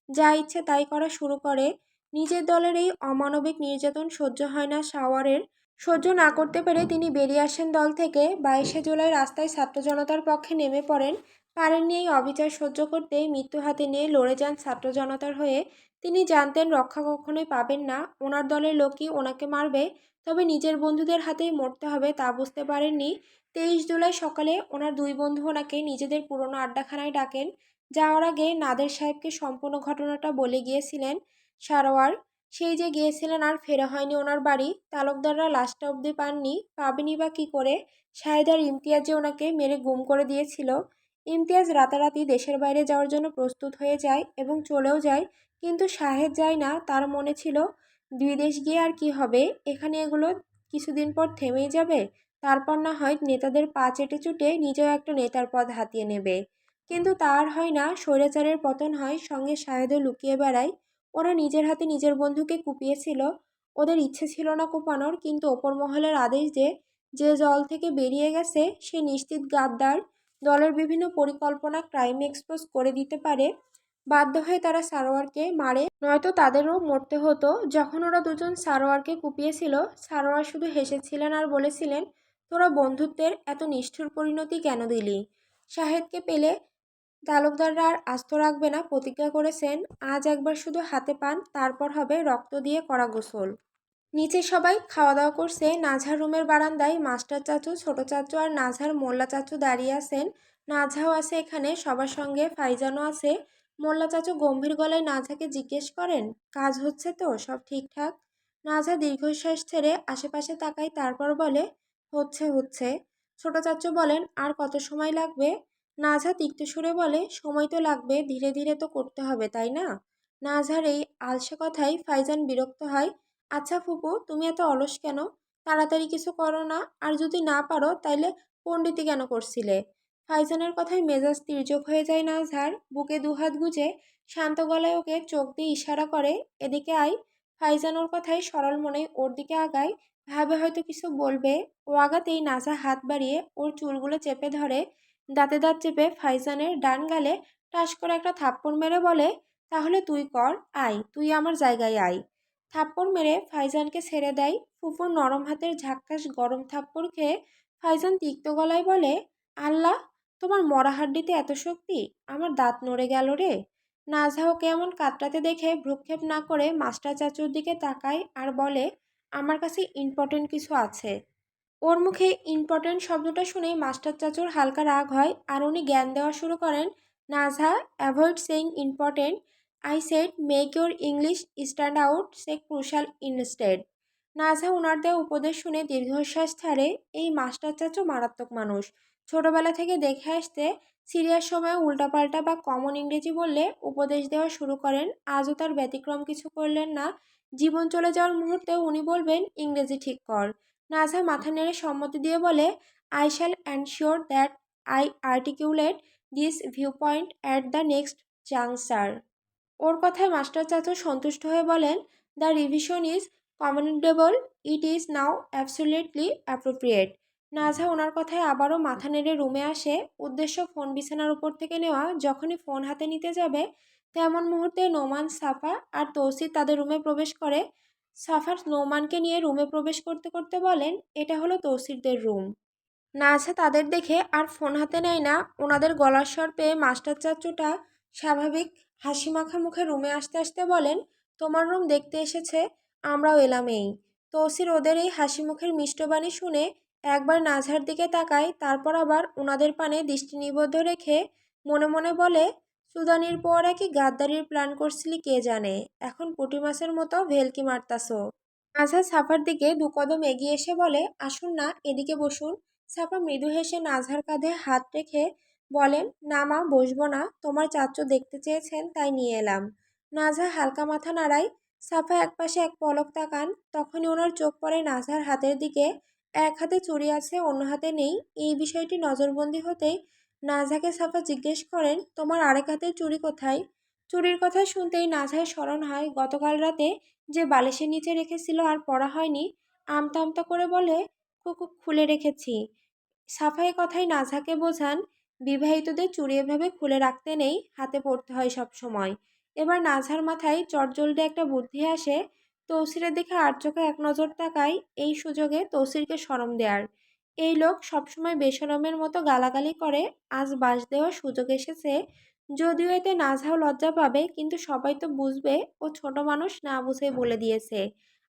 যা ইচ্ছে তাই করা শুরু করে। নিজের দলের এই অমানবিক নির্যাতন সহ্য হয় না সাওয়ারের। সহ্য না করতে পেরে তিনি বেরিয়ে আসেন দল থেকে। 22 জুলাই রাস্তায় ছাত্র জনতার পক্ষে নেমে পড়েন। পারেননি এই অবিচার সহ্য করতে, মৃত্যু হাতে নিয়ে লড়ে যান ছাত্র জনতার হয়ে। তিনি জানতেন রক্ষা কখনোই পাবেন না, ওনার দলের লোকই ওনাকে মারবে। তবে নিজের বন্ধুদের হাতেই মরতে হবে তা বুঝতে পারেননি। 23 জুলাই সকালে ওনার দুই বন্ধু ওনাকে নিজেদের পুরনো আড্ডাখানায় ডাকেন। যাওয়ার আগে নাদের সাহেবকে সম্পূর্ণ ঘটনাটা বলে গিয়েছিলেন সারোয়ার। সেই যে গিয়েছিলেন আর ফেরা হয়নি ওনার বাড়ি। তালুকদাররা লাশটা অবধি পাননি, পাবেনি বা কী করে? শাহেদ আর ইমতিয়াজ যে ওনাকে মেরে গুম করে দিয়েছিল। ইমতিয়াজ রাতারাতি দেশের বাইরে যাওয়ার জন্য প্রস্তুত হয়ে যায় এবং চলেও যায়, কিন্তু শাহেদ যায় না। তার মনে ছিল, বিদেশ গিয়ে আর কি হবে, এখানে এগুলো কিছুদিন পর থেমেই যাবে। তারপর না হয় নেতাদের পা চেটে চুটে নিজেও একটা নেতার পদ হাতিয়ে নেবে। কিন্তু তার হয় না। স্বৈরাচারের পতন হয়, সঙ্গে শাহেদও লুকিয়ে বেড়ায়। ওরা নিজের হাতে নিজের বন্ধুকে কুপিয়েছিল। ওদের ইচ্ছে ছিল না কুপানোর, কিন্তু ওপর মহলের আদেশ যে যে দল থেকে বেরিয়ে গেছে সে নিশ্চিত গাদ্দার। দলের বিভিন্ন পরিকল্পনা ক্রাইম এক্সপোজ করে দিতে পারে। বাধ্য হয়ে তারা সারোয়ারকে মারে, নয়তো তাদেরও মরতে হতো। যখন ওরা দুজন সারোয়ারকে কুপিয়েছিল, সারোয়ার শুধু হেসেছিলেন আর বলেছিলেন, তোরা বন্ধুত্বের এত নিষ্ঠুর পরিণতি কেন দিলি? শাহেদকে পেলে তালুকদাররা আর আস্ত রাখবে না প্রতিজ্ঞা করেছেন। আজ একবার শুধু হাতে পান, তারপর হবে রক্ত দিয়ে করা গোসল। নিচে সবাই খাওয়া দাওয়া করছে। নাজহার রুমের বারান্দায় মাস্টার চাচু, ছোট চাচু আর নাজহার মোল্লা চাচু দাঁড়িয়ে আছেন। নাজহাও আছে এখানে, সবার সঙ্গে ফাইজানও আছে। মোল্লা চাচু গম্ভীর গলায় নাজহাকে জিজ্ঞেস করেন, কাজ হচ্ছে তো, সব ঠিকঠাক? নাজহা দীর্ঘশ্বাস ছেড়ে আশেপাশে তাকায়, তারপর বলে, হচ্ছে হচ্ছে। ছোট চাচু বলেন, আর কত সময় লাগবে? নাজহা তিক্ত সুরে বলে, সময় তো লাগবে, ধীরে ধীরে তো করতে হবে, তাই না? নাজহার এই আলসে কথায় ফাইজান বিরক্ত হয়। আচ্ছা ফুপু, তুমি এত অলস কেন? তাড়াতাড়ি কিছু করো না? আর যদি না পারো তাইলে পণ্ডিতি কেন করছিলে? ফাইজানের কথায় মেজাজ তির্যক হয়ে যায় নাজহার। বুকে দুহাত গুজে শান্ত গলায় ওকে চোখ দিয়ে ইশারা করে, এদিকে আয়। ফাইজান ওর কথায় সরল মনে ওর দিকে আগায়, ভাবে হয়তো কিছু বলবে। ও আগাতেই নাজহা হাত বাড়িয়ে ওর চুলগুলো চেপে ধরে। দাঁতে দাঁত চেপে ফাইজানের ডান গালে টাস করে একটা থাপ্পড় মেরে বলে, তাহলে তুই কর, আয় তুই আমার জায়গায় আয়। থাপ্পড় মেরে ফাইজানকে ছেড়ে দেয়। ফুফুর নরম হাতের ঝাক্কাস গরম থাপ্পড় খেয়ে ফাইজান তিক্ত গলায় বলে, আল্লাহ, তোমার মরা হাড্ডিতে এত শক্তি, আমার দাঁত নড়ে গেল রে। নাজহা ওকে এমন কাতরাতে দেখে ভ্রুক্ষেপ না করে মাস্টার চাচুর দিকে তাকায় আর বলে, আমার কাছে ইম্পর্টেন্ট কিছু আছে। ওর মুখে ইম্পর্টেন্ট শব্দটা শুনেই মাস্টার চাচুর হালকা রাগ হয় আর উনি জ্ঞান দেওয়া শুরু করেন, Nazha, avoid saying important, I said make your English stand out, say crucial instead. Nazha ওনার দেওয়া উপদেশ শুনে দীর্ঘশ্বাস ছাড়ে। এই মাস্টার চাচু মারাত্মক মানুষ। ছোটবেলা থেকে দেখে আসতে সিরিয়াস সময়ে উল্টাপাল্টা বা কমন ইংরেজি বললে উপদেশ দেওয়া শুরু করেন। আজও তার ব্যতিক্রম কিছু করলেন না। জীবন চলে যাওয়ার মুহূর্তেও উনি বলবেন, ইংরেজি ঠিক কর। নাজহা মাথা নেড়ে সম্মতি দিয়ে বলে, I shall ensure that I articulate this view point at the next juncture. ওর কথায় মাস্টার চাচু সন্তুষ্ট হয়ে বলেন, the revision is commendable, it is now absolutely appropriate. Nazha ওনার কথায় আবারও মাথা নেড়ে রুমে আসে। উদ্দেশ্য ফোন বিছানার উপর থেকে নেওয়া। যখনই ফোন হাতে নিতে যাবে তেমন মুহূর্তে নোমান, সাফা আর তৌসির তাদের রুমে প্রবেশ করে। সাফার নোমানকে নিয়ে রুমে প্রবেশ করতে করতে বলেন, এটা হলো তৌসিরদের রুম। নাজহা তাদের দেখে আর ফোন হাতে নেয় না। ওনাদের গলার স্বর পেয়ে মাস্টার চাচুটা স্বাভাবিক হাসিমাখা মুখে রুমে আসতে আসতে বলেন, তোমার রুম দেখতে এসেছে, আমরাও এলাম এই। তৌসির ওদের এই হাসি মুখের মিষ্টবাণী শুনে একবার নাজহার দিকে তাকায়, তারপর আবার ওনাদের পানে দৃষ্টি নিবদ্ধ রেখে মনে মনে বলে, সুদানির পর কি গাদ্দারির প্ল্যান করছিলি কে জানে, এখন পুঁটি মাছের মতো ভেলকি মারতাছো। নাজহা সাফার দিকে দু কদম এগিয়ে এসে বলে, আসুন না, এদিকে বসুন। সাফা মৃদু হেসে নাজহার কাঁধে হাত রেখে বলেন, না মা, বসবো না, তোমার চাচ্চু দেখতে চেয়েছেন তাই নিয়ে এলাম। নাজহা হালকা মাথা নাড়ায়। সাফা একপাশে এক পলক তাকান। তখনই ওনার চোখ পড়ে নাজহার হাতের দিকে। এক হাতে চুড়ি আছে, অন্য হাতে নেই। এই বিষয়টি নজরবন্দি হতেই নাজহাকে সাফা জিজ্ঞেস করেন, তোমার আরেক হাতের চুড়ি কোথায়? চুড়ির কথা শুনতেই নাজহার স্মরণ হয় গতকাল রাতে যে বালিশের নিচে রেখেছিল আর পড়া হয়নি। আমতা আমতা করে বলে, খুব খুলে রেখেছি। সাফাই কথাই নাজহাকে বোঝান, বিবাহিতদের চুড়ি এভাবে খুলে রাখতে নেই, হাতে পড়তে হয় সব সময়। এবার নাজহার মাথায় চটজলদি একটা বুদ্ধি আসে। তৌসিরের দিকে আর চোখে এক নজর তাকায়, এই সুযোগে তৌসিরকে শরম দেয়ার। এই লোক সবসময় বেশরমের মতো গালাগালি করে, আজ বাস দেওয়ার সুযোগ এসেছে। যদিও এতে নাজহাও লজ্জা পাবে, কিন্তু সবাই তো বুঝবে ও ছোট মানুষ, না বুঝে বলে দিয়েছে।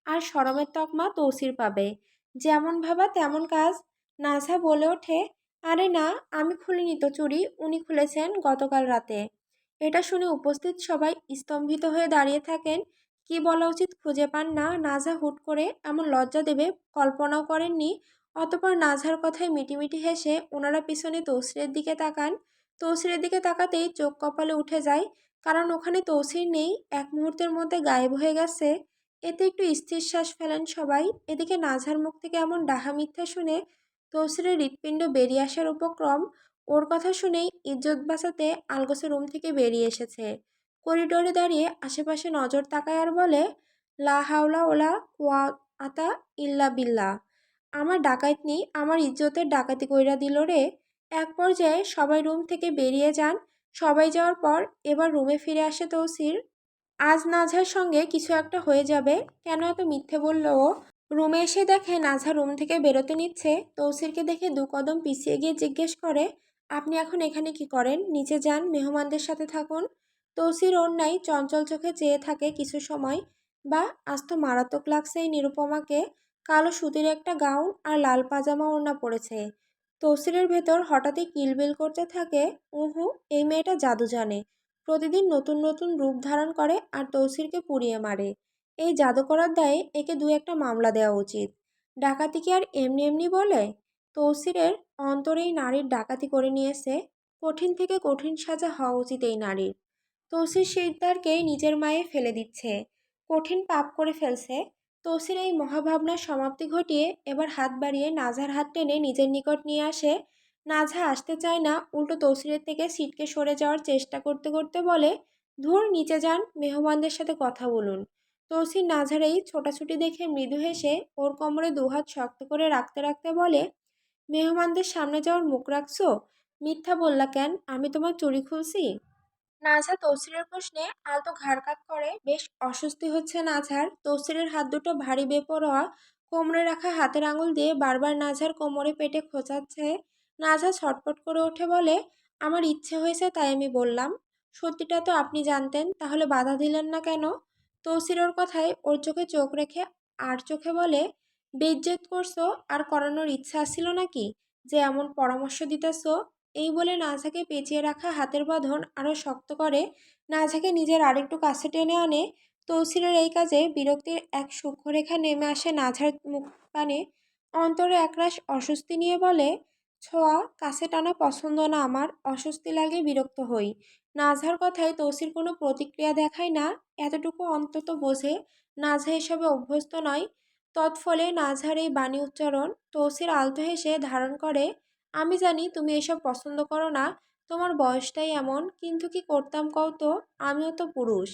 আর শরমের তকমা তৌসির পাবে। যেমন ভাবা তেমন কাজ। নাজহা বলে ওঠে, আরে না, আমি খুলিনি তো চুড়ি, উনি খুলেছেন গতকাল রাতে। এটা শুনে উপস্থিত সবাই স্তম্ভিত হয়ে দাঁড়িয়ে থাকেন। কি বলা উচিত খুঁজে পান না। নাজহা হুট করে এমন লজ্জা দেবে কল্পনাও করেননি। অতপর নাজহার কথায় মিটিমিটি হেসে ওনারা পিছনে তৌসিরের দিকে তাকান। তৌসিরের দিকে তাকাতেই চোখ কপালে উঠে যায়, কারণ ওখানে তৌসির নেই, এক মুহূর্তের মধ্যে গায়েব হয়ে গেছে। এতে একটু স্থির শ্বাস ফেলেন সবাই। এদিকে নাজহার মুখ থেকে এমন ডাহা মিথ্যা শুনে তৌসিরের হৃৎপিণ্ড বেরিয়ে আসার উপক্রম। ওর কথা শুনেই ইজ্জত বাঁচাতে আলগোছে রুম থেকে বেরিয়ে এসেছে। করিডোরে দাঁড়িয়ে আশেপাশে নজর তাকায় আর বলে, লা হাওলা ওলা কুওয়াতা ইল্লা বিল্লাহ। আমার ডাকাতনি আমার ইজ্জতের ডাকাতি কইরা দিল রে। এক পর্যায়ে সবাই রুম থেকে বেরিয়ে যান। সবাই যাওয়ার পর এবার রুমে ফিরে আসে তৌসির। আজ নাজহার সঙ্গে কিছু একটা হয়ে যাবে। কেন এত মিথ্যে বলল ও? রুমে এসে দেখে নাজহা রুম থেকে বেরোতে নিচ্ছে। তৌসিরকে দেখে দু কদম পিছিয়ে গিয়ে জিজ্ঞেস করে, আপনি এখন এখানে কি করেন? নিচে যান, মেহমানদের সাথে থাকুন। তৌসির অন্যায় চঞ্চল চোখে চেয়ে থাকে কিছু সময়। বা, আজ তো মারাত্মক লাগছে এই নিরুপমাকে। কালো সুতির একটা গাউন আর লাল পাজামা ওড়না পরেছে। তৌসিরের ভেতর হঠাৎই কিলবিল করতে থাকে, উহু, এই মেয়েটা জাদু জানে। প্রতিদিন নতুন নতুন রূপ ধারণ করে আর তৌসিরকে পুড়িয়ে মারে। এই জাদু করার দায়ে একে দু একটা মামলা দেওয়া উচিত। ডাকাতি কি আর এমনি এমনি বলে? তৌসিরের অন্তরেই নারীর ডাকাতি করে নিয়েছে। কঠিন থেকে কঠিন সাজা হওয়া উচিত এই নারীর। তৌসির শিকদারকে নিজের মায়ে ফেলে দিচ্ছে। কঠিন পাপ করে ফেলছে। তৌসির এই মহাভাবনার সমাপ্তি ঘটিয়ে এবার হাত বাড়িয়ে নাজহার হাত টেনে নিজের নিকট নিয়ে আসে। নাজহা আসতে চায় না, উল্টো তৌসিরের থেকে সিটকে সরে যাওয়ার চেষ্টা করতে করতে বলে, ধুর, নিচে যান, মেহমানদের সাথে কথা বলুন। তৌসির নাজহার এই ছোটাছুটি দেখে মৃদু হেসে ওর কোমরে দুহাত শক্ত করে রাখতে রাখতে বলে, মেহমানদের সামনে যাওয়ার মুখ রাখছো? মিথ্যা বললা কেন? আমি তোমার চুড়ি খুলছি? নাজহা তৌসিরের প্রশ্নে আলতো ঘাড় কাত করে। বেশ অস্বস্তি হচ্ছে নাজহার। তৌসিরের হাত দুটো ভারী বেপরোয়া। কোমরে রাখা হাতের আঙুল দিয়ে বারবার নাজহার কোমরে পেটে খোঁচাচ্ছে। নাজহা ছটফট করে উঠে বলে, আমার ইচ্ছে হয়েছে তাই আমি বললাম। সত্যিটা তো আপনি জানতেন, তাহলে বাধা দিলেন না কেন? তৌসির ওর কথায় ওর চোখে চোখ রেখে আর চোখে বলে, বেইজ্জত করছো আর করানোর ইচ্ছা আসছিল নাকি, যে এমন পরামর্শ দিতেছো? এই বলে নাজহাকে পেঁচিয়ে রাখা হাতের বাঁধন আরও শক্ত করে। নাজহাকে নিজের আরেকটু কাছে টেনে আনে। তৌসিরের এই কাজে বিরক্তির এক সূক্ষ্মরেখা নেমে আসে নাজহার মুখ পানে। অন্তরে একরাশ অস্বস্তি নিয়ে বলে, ছোঁয়া কাছে টানা পছন্দ না আমার, অস্বস্তি লাগে, বিরক্ত হই। নাজহার কথায় তৌসির কোনো প্রতিক্রিয়া দেখায় না। এতটুকু অন্তত বোঝে নাজহা এসবে অভ্যস্ত নয়। তৎফলে নাজহার এই বাণী উচ্চারণ তৌসির আলতো হেসে ধারণ করে। আমি জানি তুমি এসব পছন্দ করো না, তোমার বয়সটাই এমন, কিন্তু কি করতাম কও তো, আমিও তো পুরুষ।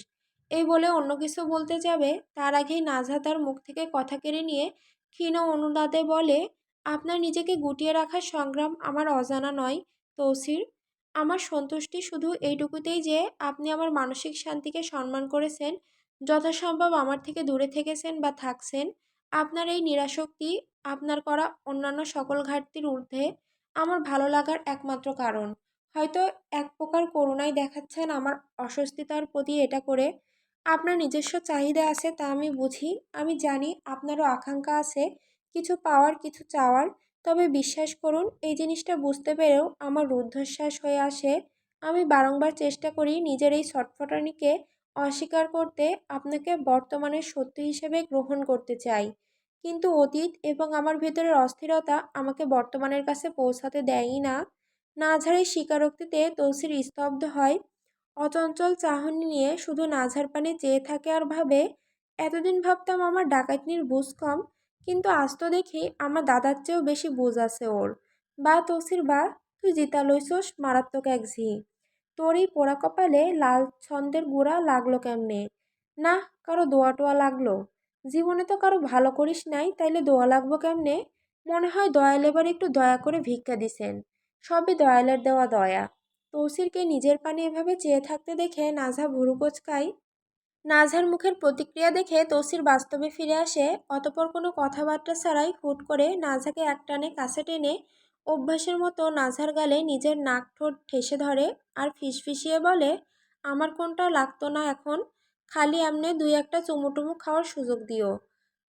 এই বলে অন্য কিছু বলতে যাবে, তার আগেই নাজহা তার মুখ থেকে কথা কেড়ে নিয়ে ক্ষীণ অনুনাদে বলে, আপনার নিজেকে গুটিয়ে রাখার সংগ্রাম আমার অজানা নয় তৌসির। আমার সন্তুষ্টি শুধু এইটুকুতেই যে আপনি আমার মানসিক শান্তিকে সম্মান করেছেন, যথাসম্ভব আমার থেকে দূরে থেকেছেন বা থাকছেন। আপনার এই নিরাসক্তি আপনার করা অন্যান্য সকল ঘাটতির ঊর্ধ্বে আমার ভালো লাগার একমাত্র কারণ। হয়তো এক প্রকার করুণাই দেখাচ্ছেন আমার অস্বস্তিতার প্রতি এটা করে। আপনার নিজস্ব চাহিদা আছে তা আমি বুঝি। আমি জানি আপনারও আকাঙ্ক্ষা আছে, কিছু পাওয়ার, কিছু চাওয়ার। তবে বিশ্বাস করুন, এই জিনিসটা বুঝতে পেরেও আমার রুদ্ধশ্বাস হয়ে আসে। আমি বারংবার চেষ্টা করি নিজের এই ছটফটানিকে অস্বীকার করতে, আপনাকে বর্তমানের সত্য হিসেবে গ্রহণ করতে চাই। কিন্তু অতীত এবং আমার ভেতরের অস্থিরতা আমাকে বর্তমানের কাছে পৌঁছাতে দেয়ই না। নাঝারের স্বীকারোক্তিতে তৌসির স্তব্ধ হয়। অচঞ্চল চাহনি নিয়ে শুধু নাঝার পানে চেয়ে থাকে আর ভাবে, এতদিন ভাবতাম আমার ডাকাতনির বুঝ কম, কিন্তু আজ তো দেখি আমার দাদার চেয়েও বেশি বুঝ আছে ওর। বা তৌসির বা, তুই জিতা লইছস মারাত্মক এক ঝি। তোর এই পোড়া কপালে লাল ছন্দের গুড়া লাগলো কেমনে? না, কারো দোয়া টোয়া লাগলো? জীবনে তো কারো ভালো করিস নাই, তাইলে দোয়া লাগবো কেমনে? মনে হয় দয়াল এবার একটু দয়া করে ভিক্ষা দিছেন। সবই দয়ালের দেওয়া দয়া। তৌসিরকে নিজের পানে এভাবে চেয়ে থাকতে দেখে নাজহা ভুরু কোঁচকায়। নাজহার মুখের প্রতিক্রিয়া দেখে তৌসির বাস্তবে ফিরে আসে। অতঃপর কোনো কথাবার্তা ছাড়াই হুট করে নাজহাকে একটানে কাছে টেনে অভ্যাসের মতো নাজহার গালে নিজের নাক ঠোঁট ঠেসে ধরে আর ফিসফিসিয়ে বলে, আমার কোনটা লাগতো না এখন, খালি এমনে দুই একটা চুমুটুমু খাওয়ার সুযোগ দিও।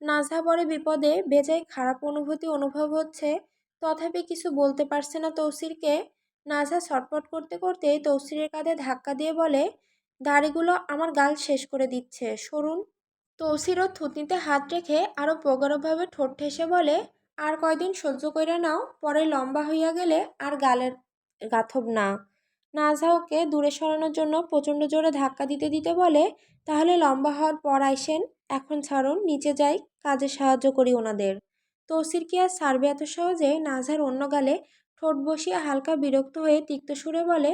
নাজহা পরে বিপদে বেজায় খারাপ অনুভূতি অনুভব হচ্ছে, তথাপি কিছু বলতে পারছে না তৌসিরকে। নাজহা ছটফট করতে করতে তৌসিরের কাঁধে ধাক্কা দিয়ে বলে, দাড়িগুলো আমার গাল শেষ করে দিচ্ছে, সরুন। তৌসিরও থুতনিতে হাত রেখে আরও প্রগাঢ়ভাবে ঠোঁট ঠেসে বলে, আর কয়দিন সহ্য কইরা নাও, পরে লম্বা হইয়া গেলে আর গালের গাথব না। নাজহা ওকে দূরে সরানোর জন্য প্রচণ্ড জোরে ধাক্কা দিতে দিতে বলে, তাহলে লম্বা হওয়ার পর আইসেন, এখন ছাড়ুন, নিচে যাই, কাজে সাহায্য করি ওনাদের। তৌসির কি আর ছাড়বে এত সহজে? নাজহার অন্য গালে ঠোঁট বসিয়ে হালকা বিরক্ত হয়ে তিক্ত সুরে বলে,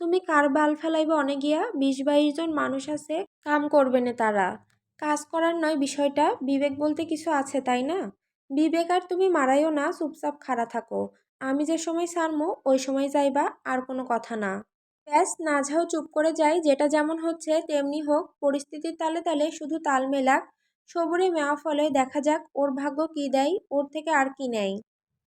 তুমি কার বাল ফেলাইবে অনে গিয়া, 20-22 জন মানুষ আছে, কাম করবে না তারা। কাজ করার নয় বিষয়টা, বিবেক বলতে কিছু আছে তাই না? বিবেক আর তুমি মারাইও না, চুপচাপ খাড়া থাকো। আমি যে সময় ছাড়মু ওই সময় যাইবা, আর কোনো কথা না। ব্যাস, নাঝাও চুপ করে যায়। যেটা যেমন হচ্ছে তেমনি হোক, পরিস্থিতির তালে তালে শুধু তাল মেলাক। সবুরে মেওয়া ফলে, দেখা যাক ওর ভাগ্য কি দেয়, ওর থেকে আর কি নেয়।